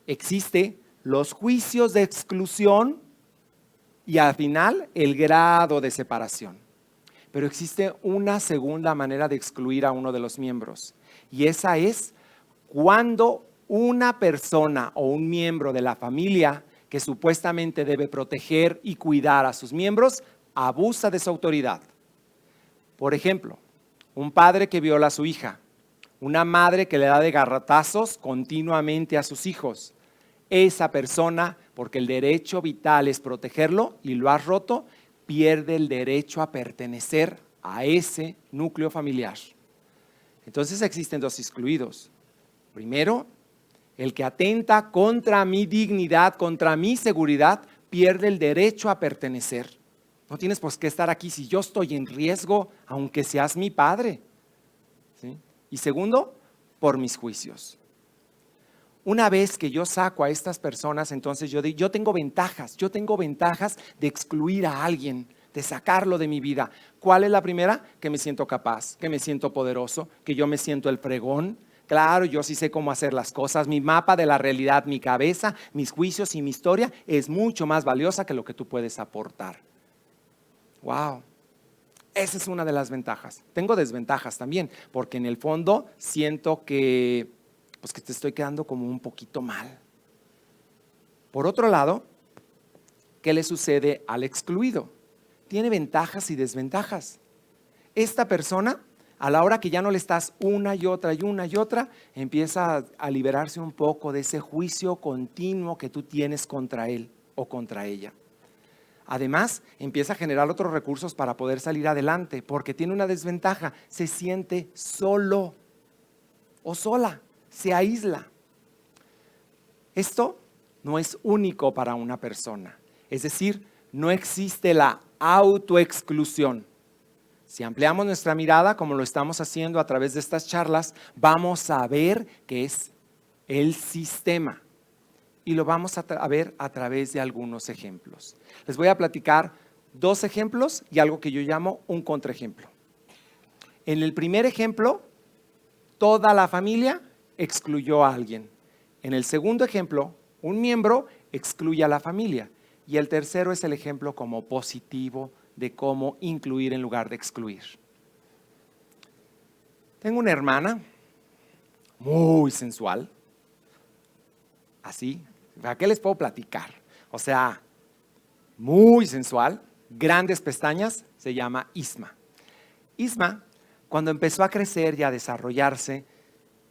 Existe los juicios de exclusión y al final el grado de separación. Pero existe una segunda manera de excluir a uno de los miembros y esa es cuando una persona o un miembro de la familia que supuestamente debe proteger y cuidar a sus miembros abusa de su autoridad. Por ejemplo, un padre que viola a su hija, una madre que le da de garrotazos continuamente a sus hijos. Esa persona, porque el derecho vital es protegerlo y lo has roto, pierde el derecho a pertenecer a ese núcleo familiar. Entonces existen 2 excluidos. Primero, el que atenta contra mi dignidad, contra mi seguridad, pierde el derecho a pertenecer. No tienes por qué estar aquí si yo estoy en riesgo, aunque seas mi padre. ¿Sí? Y segundo, por mis juicios. Una vez que yo saco a estas personas, entonces yo tengo ventajas de excluir a alguien, de sacarlo de mi vida. ¿Cuál es la primera? Que me siento capaz, que me siento poderoso, que yo me siento el fregón. Claro, yo sí sé cómo hacer las cosas. Mi mapa de la realidad, mi cabeza, mis juicios y mi historia es mucho más valiosa que lo que tú puedes aportar. Wow. Esa es una de las ventajas. Tengo desventajas también, porque en el fondo siento que, pues que te estoy quedando como un poquito mal. Por otro lado, ¿qué le sucede al excluido? Tiene ventajas y desventajas. Esta persona, a la hora que ya no le estás una y otra, empieza a liberarse un poco de ese juicio continuo que tú tienes contra él o contra ella. Además, empieza a generar otros recursos para poder salir adelante, porque tiene una desventaja, se siente solo o sola, se aísla. Esto no es único para una persona, es decir, no existe la autoexclusión. Si ampliamos nuestra mirada, como lo estamos haciendo a través de estas charlas, vamos a ver que es el sistema. Y lo vamos a ver a través de algunos ejemplos. Les voy a platicar 2 ejemplos y algo que yo llamo un contraejemplo. En el primer ejemplo, toda la familia excluyó a alguien. En el segundo ejemplo, un miembro excluye a la familia. Y el tercero es el ejemplo como positivo de cómo incluir en lugar de excluir. Tengo una hermana muy sensual. Así, ¿para qué les puedo platicar? O sea, muy sensual, grandes pestañas, se llama Isma. Isma, cuando empezó a crecer y a desarrollarse,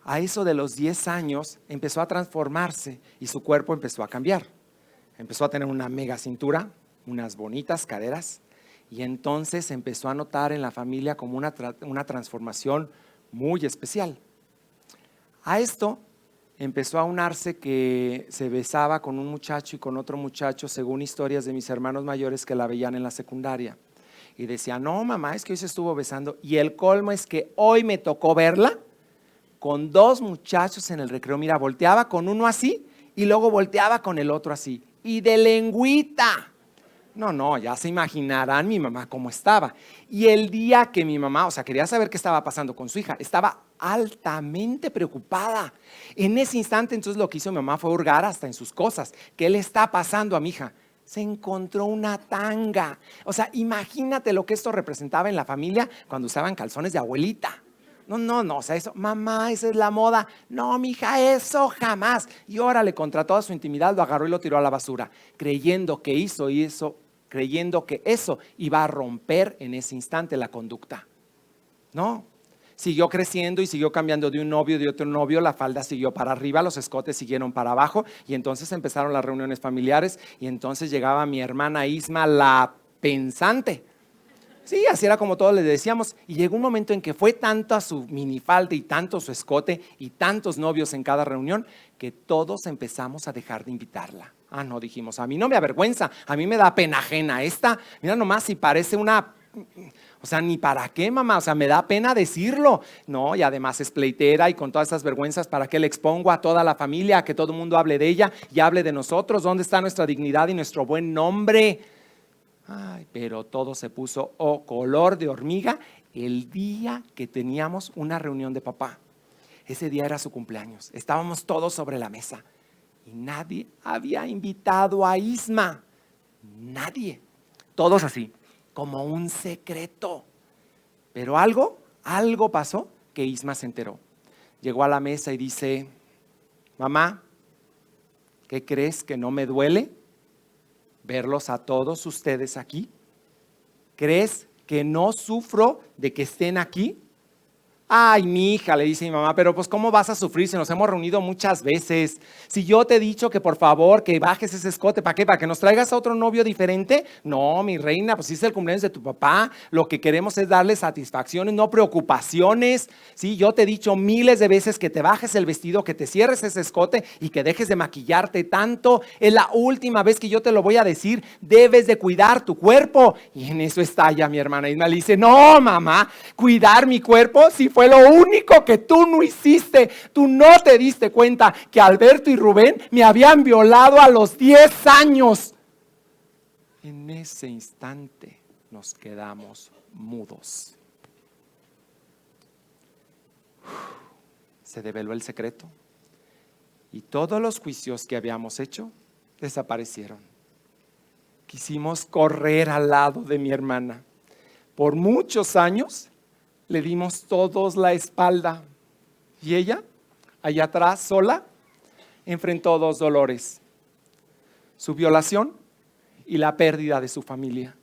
a eso de los 10 años, empezó a transformarse y su cuerpo empezó a cambiar. Empezó a tener una mega cintura, unas bonitas caderas, y entonces empezó a notar en la familia como una transformación muy especial. A esto empezó a unarse que se besaba con un muchacho y con otro muchacho, según historias de mis hermanos mayores que la veían en la secundaria. Y decía, no mamá, es que hoy se estuvo besando. Y el colmo es que hoy me tocó verla con 2 muchachos en el recreo. Mira, volteaba con uno así y luego volteaba con el otro así. Y de lengüita. No, ya se imaginarán mi mamá cómo estaba. Y el día que mi mamá, o sea, quería saber qué estaba pasando con su hija, estaba altamente preocupada. En ese instante, entonces lo que hizo mi mamá fue hurgar hasta en sus cosas. ¿Qué le está pasando a mi hija? Se encontró una tanga. O sea, imagínate lo que esto representaba en la familia cuando usaban calzones de abuelita. No, o sea, eso, mamá, esa es la moda. No, mija, eso jamás. Y órale, contra toda su intimidad lo agarró y lo tiró a la basura, creyendo que creyendo que eso iba a romper en ese instante la conducta. No, siguió creciendo y siguió cambiando de un novio, de otro novio, la falda siguió para arriba, los escotes siguieron para abajo y entonces empezaron las reuniones familiares y entonces llegaba mi hermana Isma, la pensante. Sí, así era como todos le decíamos. Y llegó un momento en que fue tanta su minifalda y tanto su escote y tantos novios en cada reunión que todos empezamos a dejar de invitarla. Ah, no, dijimos, a mí no me avergüenza, a mí me da pena ajena. Esta, mira nomás si parece una... O sea, ni para qué, mamá, o sea, me da pena decirlo. No, y además es pleitera y con todas esas vergüenzas, ¿para qué le expongo a toda la familia, a que todo el mundo hable de ella y hable de nosotros? ¿Dónde está nuestra dignidad y nuestro buen nombre? Ay, pero todo se puso color de hormiga el día que teníamos una reunión de papá. Ese día era su cumpleaños. Estábamos todos sobre la mesa y nadie había invitado a Isma. Nadie. Todos así, como un secreto. Pero algo pasó que Isma se enteró. Llegó a la mesa y dice, mamá, ¿qué crees que no me duele verlos a todos ustedes aquí? ¿Crees que no sufro de que estén aquí? Ay, mi hija, le dice mi mamá, pero pues ¿cómo vas a sufrir si nos hemos reunido muchas veces? Si yo te he dicho que por favor que bajes ese escote, ¿para qué? ¿Para que nos traigas a otro novio diferente? No, mi reina, pues si es el cumpleaños de tu papá, lo que queremos es darle satisfacciones, no preocupaciones. Sí, yo te he dicho miles de veces que te bajes el vestido, que te cierres ese escote y que dejes de maquillarte tanto. Es la última vez que yo te lo voy a decir, debes de cuidar tu cuerpo. Y en eso estalla mi hermana Isma, le dice, no, mamá, cuidar mi cuerpo, si fue lo único que tú no hiciste. Tú no te diste cuenta que Alberto y Rubén me habían violado a los 10 años. En ese instante nos quedamos mudos. Se develó el secreto y todos los juicios que habíamos hecho desaparecieron. quisimos correr al lado de mi hermana. Por muchos años le dimos todos la espalda y ella, allá atrás, sola, enfrentó dos dolores: su violación y la pérdida de su familia.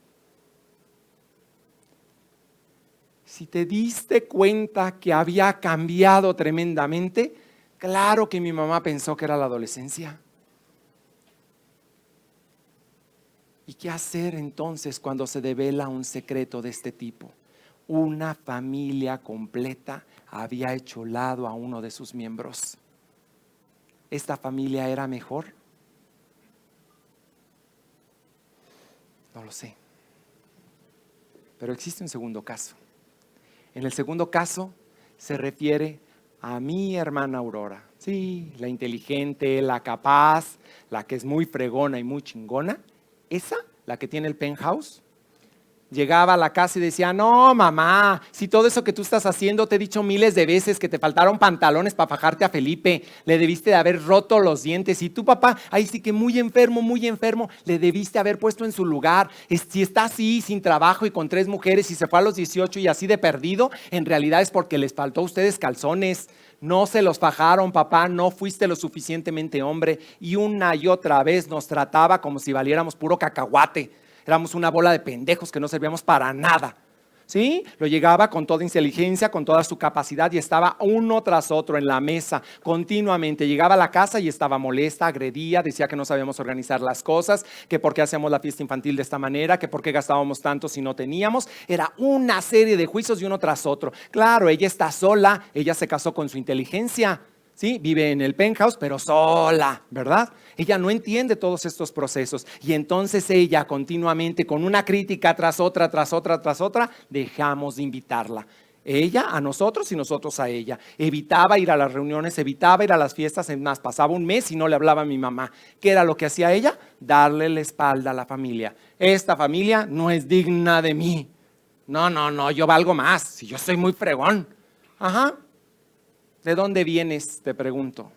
Si te diste cuenta que había cambiado tremendamente, claro que mi mamá pensó que era la adolescencia. ¿Y qué hacer entonces cuando se devela un secreto de este tipo? Una familia completa había hecho lado a uno de sus miembros. ¿Esta familia era mejor? No lo sé. Pero existe un segundo caso. En el segundo caso se refiere a mi hermana Aurora. Sí, la inteligente, la capaz, la que es muy fregona y muy chingona. Esa, la que tiene el penthouse, llegaba a la casa y decía: no, mamá, si todo eso que tú estás haciendo, te he dicho miles de veces que te faltaron pantalones para fajarte a Felipe, le debiste de haber roto los dientes, y tu papá, ahí sí que muy enfermo, le debiste haber puesto en su lugar. Si está así, sin trabajo y con 3 mujeres y se fue a los 18 y así de perdido, en realidad es porque les faltó a ustedes calzones. No se los fajaron, papá, no fuiste lo suficientemente hombre. Y una y otra vez nos trataba como si valiéramos puro cacahuate. Éramos una bola de pendejos que no servíamos para nada. ¿Sí? Lo llegaba con toda inteligencia, con toda su capacidad, y estaba uno tras otro en la mesa continuamente. Llegaba a la casa y estaba molesta, agredía, decía que no sabíamos organizar las cosas, que por qué hacíamos la fiesta infantil de esta manera, que por qué gastábamos tanto si no teníamos. Era una serie de juicios y uno tras otro. Claro, ella está sola, ella se casó con su inteligencia. ¿Sí? Vive en el penthouse, pero sola, ¿verdad? Ella no entiende todos estos procesos, y entonces ella continuamente, con una crítica tras otra, dejamos de invitarla. Ella a nosotros y nosotros a ella. Evitaba ir a las reuniones, evitaba ir a las fiestas. Es más, pasaba un mes y no le hablaba a mi mamá. ¿Qué era lo que hacía ella? Darle la espalda a la familia. Esta familia no es digna de mí. No, yo valgo más, si yo soy muy fregón. Ajá. ¿De dónde vienes? Te pregunto.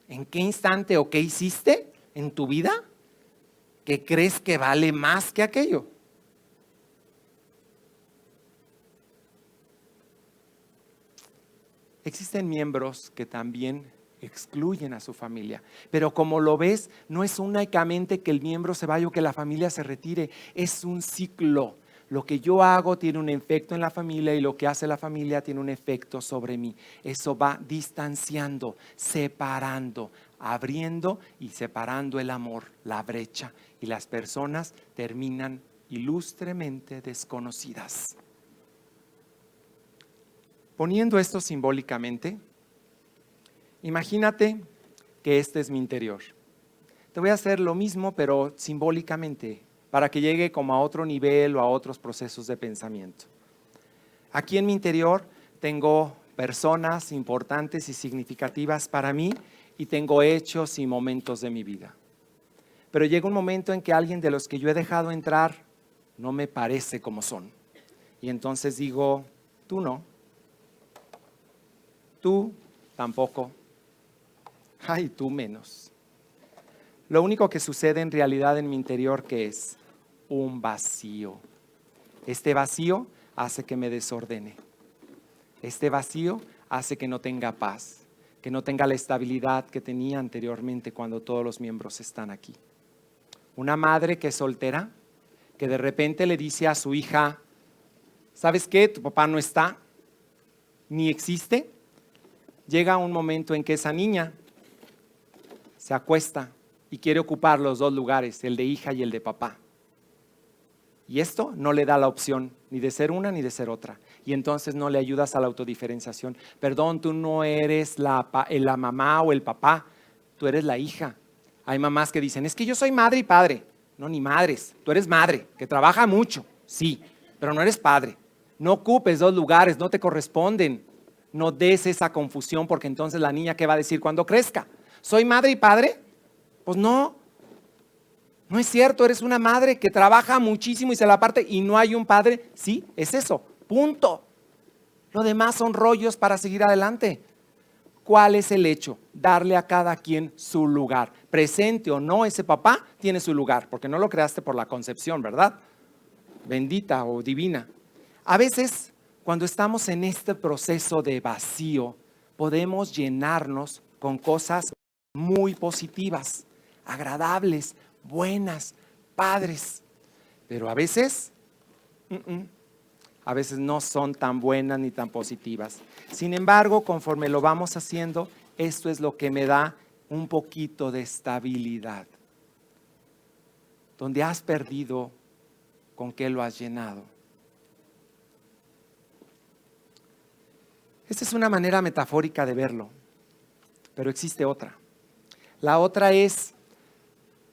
¿En qué instante o qué hiciste en tu vida que crees que vale más que aquello? Existen miembros que también excluyen a su familia, pero como lo ves, no es únicamente que el miembro se vaya o que la familia se retire, es un ciclo. Lo que yo hago tiene un efecto en la familia y lo que hace la familia tiene un efecto sobre mí. Eso va distanciando, separando, abriendo y separando el amor, la brecha, y las personas terminan ilustremente desconocidas. Poniendo esto simbólicamente, imagínate que este es mi interior. Te voy a hacer lo mismo, pero simbólicamente, para que llegue como a otro nivel o a otros procesos de pensamiento. Aquí en mi interior tengo personas importantes y significativas para mí, y tengo hechos y momentos de mi vida. Pero llega un momento en que alguien de los que yo he dejado entrar no me parece como son. Y entonces digo: tú no. Tú tampoco. Ay, tú menos. Lo único que sucede en realidad en mi interior, ¿qué es? Un vacío. Este vacío hace que me desordene. Este vacío hace que no tenga paz, que no tenga la estabilidad que tenía anteriormente cuando todos los miembros están aquí. Una madre que es soltera, que de repente le dice a su hija: ¿sabes qué? Tu papá no está, ni existe. Llega un momento en que esa niña se acuesta y quiere ocupar los 2 lugares, el de hija y el de papá. Y esto no le da la opción ni de ser una ni de ser otra. Y entonces no le ayudas a la autodiferenciación. Perdón, tú no eres la mamá o el papá, tú eres la hija. Hay mamás que dicen: es que yo soy madre y padre. No, ni madres, tú eres madre, que trabaja mucho, sí, pero no eres padre. No ocupes 2 lugares, no te corresponden. No des esa confusión, porque entonces la niña, ¿qué va a decir cuando crezca? ¿Soy madre y padre? Pues no. No es cierto, eres una madre que trabaja muchísimo y se la parte, y no hay un padre. Sí, es eso, punto. Lo demás son rollos para seguir adelante. ¿Cuál es el hecho? Darle a cada quien su lugar. Presente o no, ese papá tiene su lugar, porque no lo creaste por la concepción, ¿verdad? Bendita o divina. A veces, cuando estamos en este proceso de vacío, podemos llenarnos con cosas muy positivas, agradables, buenas, padres. Pero a veces no son tan buenas ni tan positivas. Sin embargo, conforme lo vamos haciendo, esto es lo que me da un poquito de estabilidad. Donde has perdido, ¿con qué lo has llenado? Esta es una manera metafórica de verlo, pero existe otra. La otra es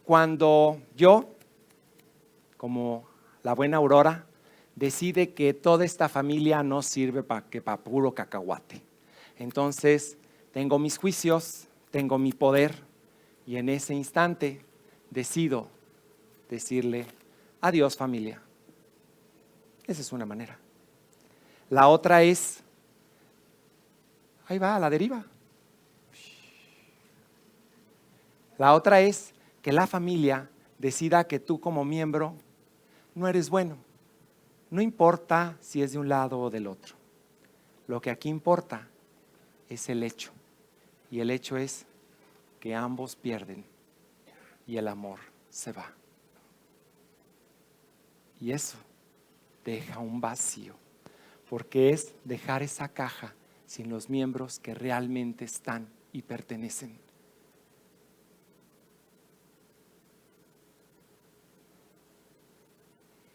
cuando yo, como la buena Aurora, decide que toda esta familia no sirve para puro cacahuate. Entonces, tengo mis juicios, tengo mi poder, y en ese instante decido decirle, adiós familia. Esa es una manera. La otra es, ahí va, a la deriva. La otra es que la familia decida que tú como miembro no eres bueno. No importa si es de un lado o del otro. Lo que aquí importa es el hecho. Y el hecho es que ambos pierden y el amor se va. Y eso deja un vacío, porque es dejar esa caja sin los miembros que realmente están y pertenecen.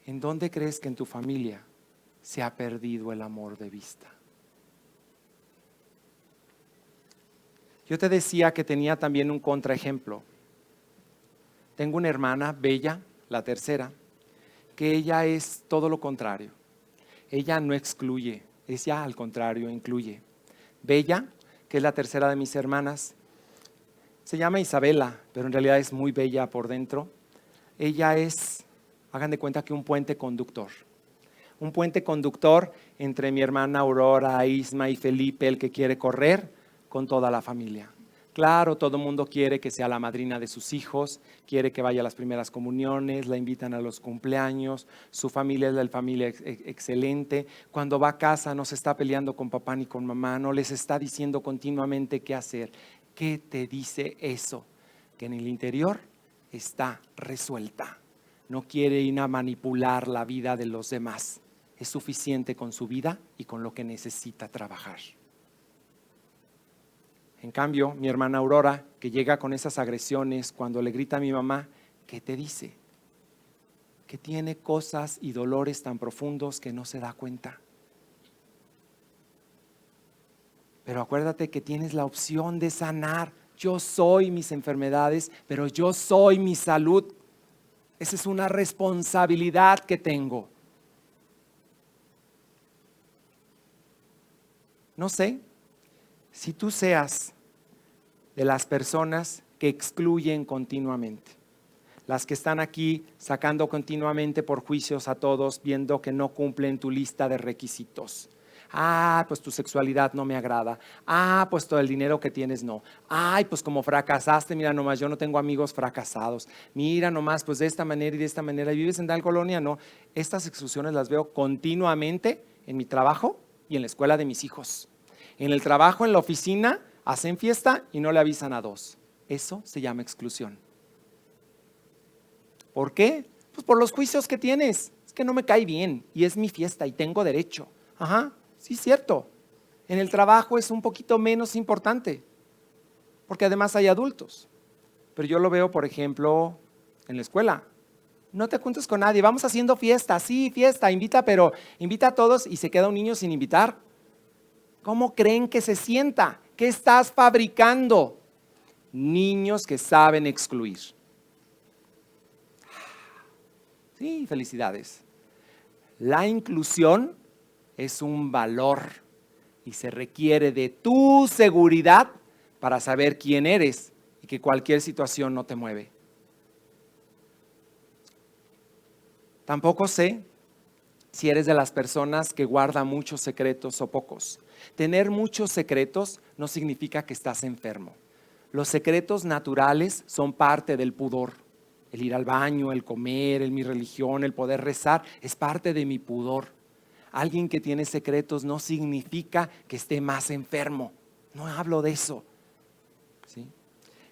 ¿En dónde crees que en tu familia se ha perdido el amor de vista? Yo te decía que tenía también un contraejemplo. Tengo una hermana, Bella, la tercera, que ella es todo lo contrario. Ella no excluye, ella al contrario incluye. Bella, que es la tercera de mis hermanas, se llama Isabela, pero en realidad es muy bella por dentro. Ella es, hagan de cuenta que un puente conductor. Un puente conductor entre mi hermana Aurora, Isma y Felipe, el que quiere correr con toda la familia. Claro, todo el mundo quiere que sea la madrina de sus hijos, quiere que vaya a las primeras comuniones, la invitan a los cumpleaños, su familia es la familia excelente. Cuando va a casa no se está peleando con papá ni con mamá, no les está diciendo continuamente qué hacer. ¿Qué te dice eso? Que en el interior está resuelta. No quiere ir a manipular la vida de los demás. Es suficiente con su vida y con lo que necesita trabajar. En cambio, mi hermana Aurora, que llega con esas agresiones cuando le grita a mi mamá, ¿qué te dice? Que tiene cosas y dolores tan profundos que no se da cuenta. Pero acuérdate que tienes la opción de sanar. Yo soy mis enfermedades, pero yo soy mi salud. Esa es una responsabilidad que tengo. No sé si tú seas de las personas que excluyen continuamente, las que están aquí sacando continuamente por juicios a todos, viendo que no cumplen tu lista de requisitos. Pues tu sexualidad no me agrada. Pues todo el dinero que tienes no. Pues como fracasaste, mira nomás, yo no tengo amigos fracasados. Mira nomás, pues de esta manera y de esta manera. ¿Y vives en tal colonia? No. Estas exclusiones las veo continuamente en mi trabajo y en la escuela de mis hijos. En el trabajo, en la oficina, hacen fiesta y no le avisan a dos. Eso se llama exclusión. ¿Por qué? Pues por los juicios que tienes. Es que no me cae bien y es mi fiesta y tengo derecho. Sí, cierto. En el trabajo es un poquito menos importante, porque además hay adultos. Pero yo lo veo, por ejemplo, en la escuela. No te juntes con nadie, vamos haciendo fiesta, sí, fiesta, pero invita a todos y se queda un niño sin invitar. ¿Cómo creen que se sienta? ¿Qué estás fabricando? Niños que saben excluir. Sí, felicidades. La inclusión es un valor y se requiere de tu seguridad para saber quién eres y que cualquier situación no te mueve. Tampoco sé si eres de las personas que guarda muchos secretos o pocos. Tener muchos secretos no significa que estás enfermo. Los secretos naturales son parte del pudor. El ir al baño, el comer, mi religión, el poder rezar, es parte de mi pudor. Alguien que tiene secretos no significa que esté más enfermo. No hablo de eso. ¿Sí?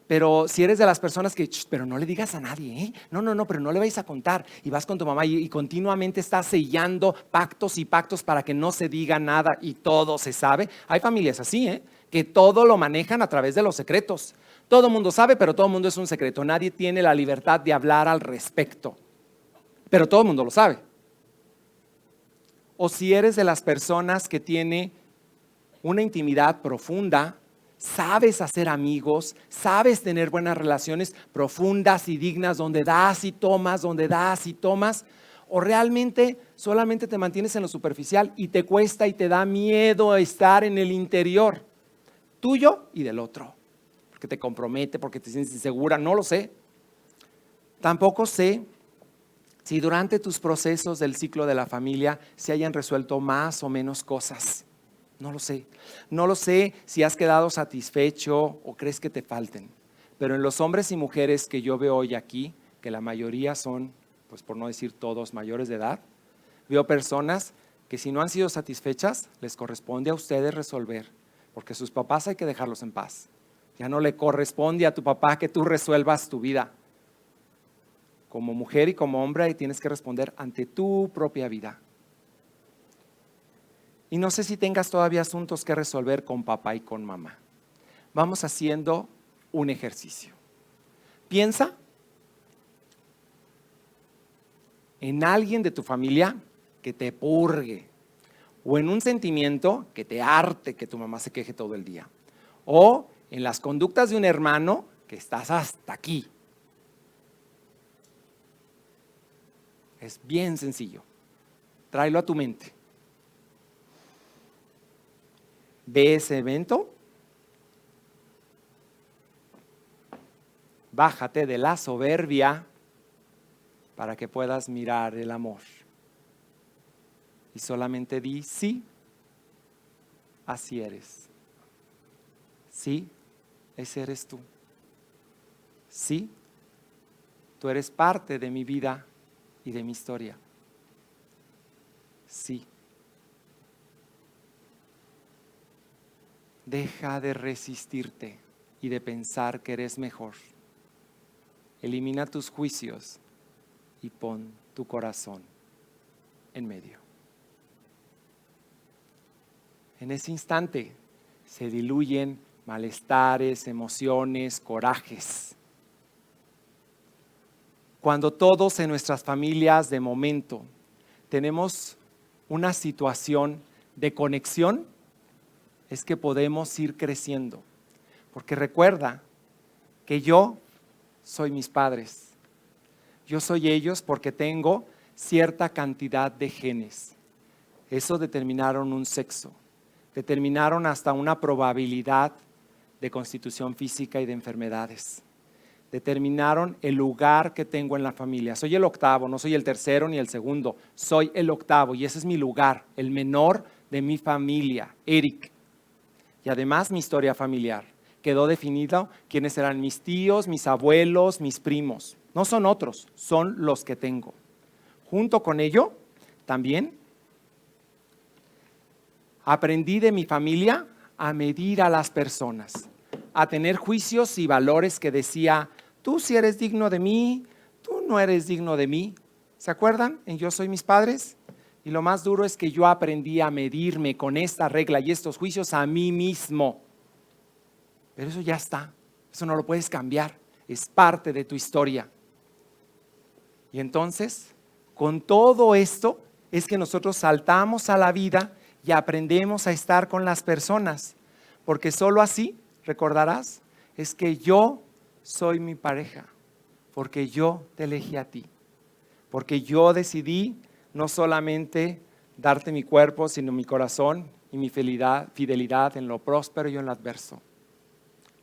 Pero si eres de las personas que, pero no le digas a nadie, ¿eh? No, pero no le vais a contar. Y vas con tu mamá y continuamente estás sellando pactos y pactos para que no se diga nada y todo se sabe. Hay familias así, que todo lo manejan a través de los secretos. Todo el mundo sabe, pero todo el mundo es un secreto. Nadie tiene la libertad de hablar al respecto. Pero todo el mundo lo sabe. O si eres de las personas que tiene una intimidad profunda, sabes hacer amigos, sabes tener buenas relaciones profundas y dignas donde das y tomas, o realmente solamente te mantienes en lo superficial y te cuesta y te da miedo estar en el interior, tuyo y del otro, porque te compromete, porque te sientes insegura, no lo sé. Tampoco sé si durante tus procesos del ciclo de la familia se hayan resuelto más o menos cosas. No lo sé. No lo sé si has quedado satisfecho o crees que te falten. Pero en los hombres y mujeres que yo veo hoy aquí, que la mayoría son, pues por no decir todos, mayores de edad, veo personas que si no han sido satisfechas, les corresponde a ustedes resolver, porque sus papás hay que dejarlos en paz. Ya no le corresponde a tu papá que tú resuelvas tu vida. Como mujer y como hombre tienes que responder ante tu propia vida. Y no sé si tengas todavía asuntos que resolver con papá y con mamá. Vamos haciendo un ejercicio. Piensa en alguien de tu familia que te purgue, o en un sentimiento que te harte que tu mamá se queje todo el día, o en las conductas de un hermano que estás hasta aquí. Es bien sencillo. Tráelo a tu mente. Ve ese evento. Bájate de la soberbia para que puedas mirar el amor. Y solamente di sí, así eres. Sí, ese eres tú. Sí, tú eres parte de mi vida y de mi historia. Sí. Deja de resistirte y de pensar que eres mejor. Elimina tus juicios y pon tu corazón en medio. En ese instante se diluyen malestares, emociones, corajes. Cuando todos en nuestras familias de momento tenemos una situación de conexión, es que podemos ir creciendo. Porque recuerda que yo soy mis padres. Yo soy ellos porque tengo cierta cantidad de genes. Eso determinaron un sexo. Determinaron hasta una probabilidad de constitución física y de enfermedades. Determinaron el lugar que tengo en la familia. Soy el octavo, no soy el tercero ni el segundo. Soy el octavo y ese es mi lugar, el menor de mi familia, Eric. Y además mi historia familiar. Quedó definido quiénes eran mis tíos, mis abuelos, mis primos. No son otros, son los que tengo. Junto con ello, también aprendí de mi familia a medir a las personas, a tener juicios y valores que decía, tú sí eres digno de mí, tú no eres digno de mí. ¿Se acuerdan? En Yo soy mis padres. Y lo más duro es que yo aprendí a medirme con esta regla y estos juicios a mí mismo. Pero eso ya está, eso no lo puedes cambiar, es parte de tu historia. Y entonces, con todo esto, es que nosotros saltamos a la vida y aprendemos a estar con las personas. Porque solo así, recordarás, es que yo soy mi pareja, porque yo te elegí a ti, porque yo decidí no solamente darte mi cuerpo, sino mi corazón y mi fidelidad en lo próspero y en lo adverso.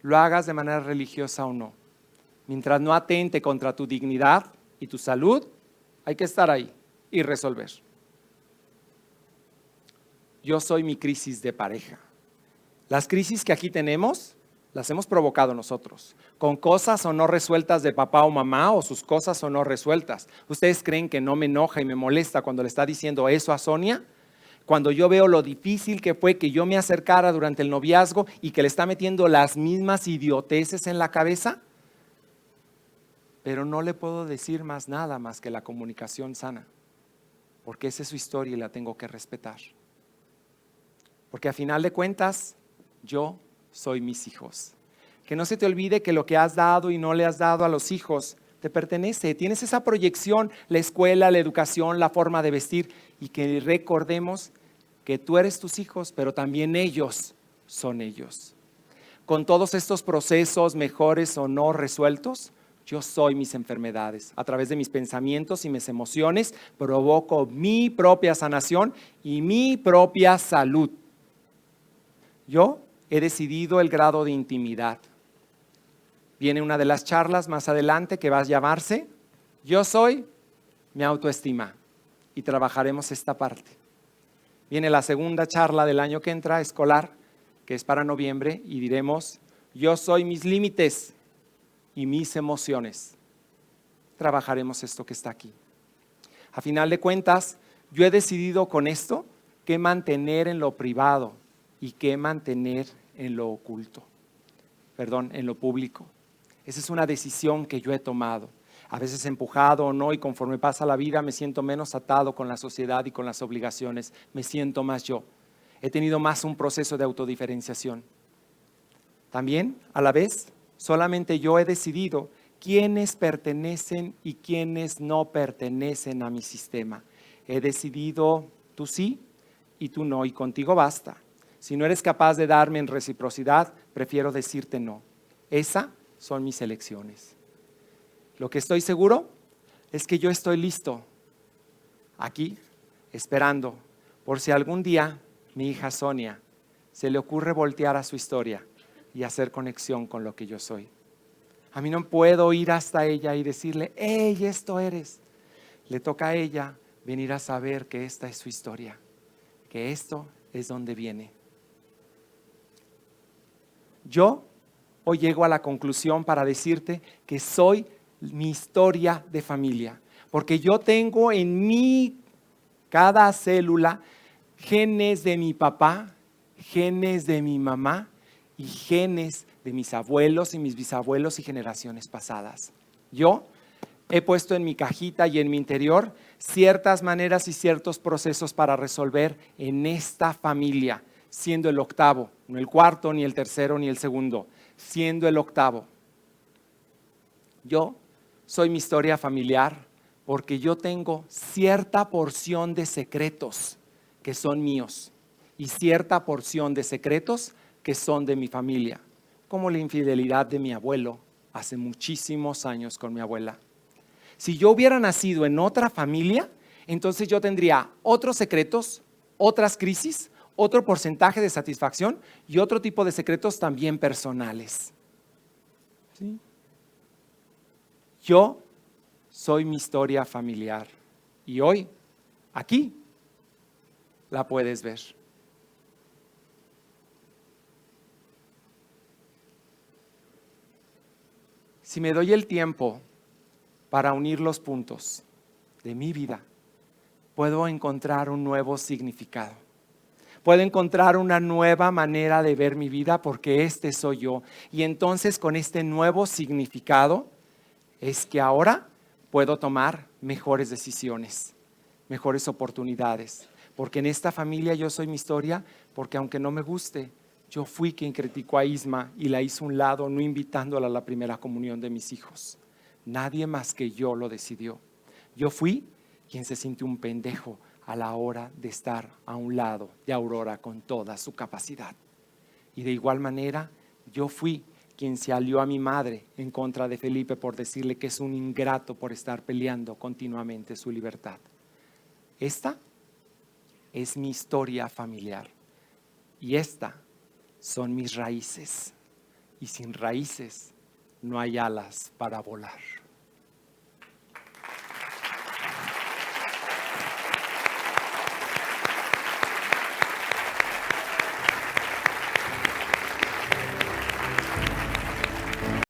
Lo hagas de manera religiosa o no. Mientras no atente contra tu dignidad y tu salud, hay que estar ahí y resolver. yo soy mi crisis de pareja. Las crisis que aquí tenemos, las hemos provocado nosotros, con cosas o no resueltas de papá o mamá o sus cosas o no resueltas. ¿Ustedes creen que no me enoja y me molesta cuando le está diciendo eso a Sonia? Cuando yo veo lo difícil que fue que yo me acercara durante el noviazgo y que le está metiendo las mismas idioteces en la cabeza, pero no le puedo decir más nada más que la comunicación sana, porque esa es su historia y la tengo que respetar. Porque a final de cuentas, yo soy mis hijos. Que no se te olvide que lo que has dado y no le has dado a los hijos te pertenece. Tienes esa proyección, la escuela, la educación, la forma de vestir, y que recordemos que tú eres tus hijos, pero también ellos son ellos. Con todos estos procesos, mejores o no resueltos, yo soy mis enfermedades. A través de mis pensamientos y mis emociones provoco mi propia sanación y mi propia salud. Yo he decidido el grado de intimidad. Viene una de las charlas más adelante que va a llamarse Yo soy mi autoestima, y trabajaremos esta parte. Viene la segunda charla del año que entra, escolar, que es para noviembre, y diremos Yo soy mis límites y mis emociones. Trabajaremos esto que está aquí. A final de cuentas, yo he decidido con esto qué mantener en lo privado y qué mantener en lo oculto, en lo público. Esa es una decisión que yo he tomado. A veces empujado o no, y conforme pasa la vida me siento menos atado con la sociedad y con las obligaciones. Me siento más yo. He tenido más un proceso de autodiferenciación. También, a la vez, solamente yo he decidido quiénes pertenecen y quiénes no pertenecen a mi sistema. He decidido tú sí y tú no, y contigo basta. Si no eres capaz de darme en reciprocidad, prefiero decirte no. Esas son mis elecciones. Lo que estoy seguro es que yo estoy listo, aquí, esperando, por si algún día mi hija Sonia se le ocurre voltear a su historia y hacer conexión con lo que yo soy. A mí no puedo ir hasta ella y decirle, hey, esto eres. Le toca a ella venir a saber que esta es su historia, que esto es donde viene. Yo hoy llego a la conclusión para decirte que soy mi historia de familia, porque yo tengo en mí, cada célula, genes de mi papá, genes de mi mamá y genes de mis abuelos y mis bisabuelos y generaciones pasadas. Yo he puesto en mi cajita y en mi interior ciertas maneras y ciertos procesos para resolver en esta familia, siendo el octavo, no el cuarto, ni el tercero, ni el segundo, siendo el octavo. Yo soy mi historia familiar porque yo tengo cierta porción de secretos que son míos y cierta porción de secretos que son de mi familia, como la infidelidad de mi abuelo hace muchísimos años con mi abuela. Si yo hubiera nacido en otra familia, entonces yo tendría otros secretos, otras crisis, otro porcentaje de satisfacción y otro tipo de secretos también personales. ¿Sí? Yo soy mi historia familiar y hoy, aquí, la puedes ver. Si me doy el tiempo para unir los puntos de mi vida, puedo encontrar un nuevo significado. Puedo encontrar una nueva manera de ver mi vida porque este soy yo. Y entonces con este nuevo significado es que ahora puedo tomar mejores decisiones, mejores oportunidades. Porque en esta familia yo soy mi historia, porque aunque no me guste, yo fui quien criticó a Isma y la hizo a un lado, no invitándola a la primera comunión de mis hijos. Nadie más que yo lo decidió. Yo fui quien se sintió un pendejo a la hora de estar a un lado de Aurora con toda su capacidad. Y de igual manera, yo fui quien se alió a mi madre en contra de Felipe por decirle que es un ingrato por estar peleando continuamente su libertad. Esta es mi historia familiar y esta son mis raíces. Y sin raíces no hay alas para volar.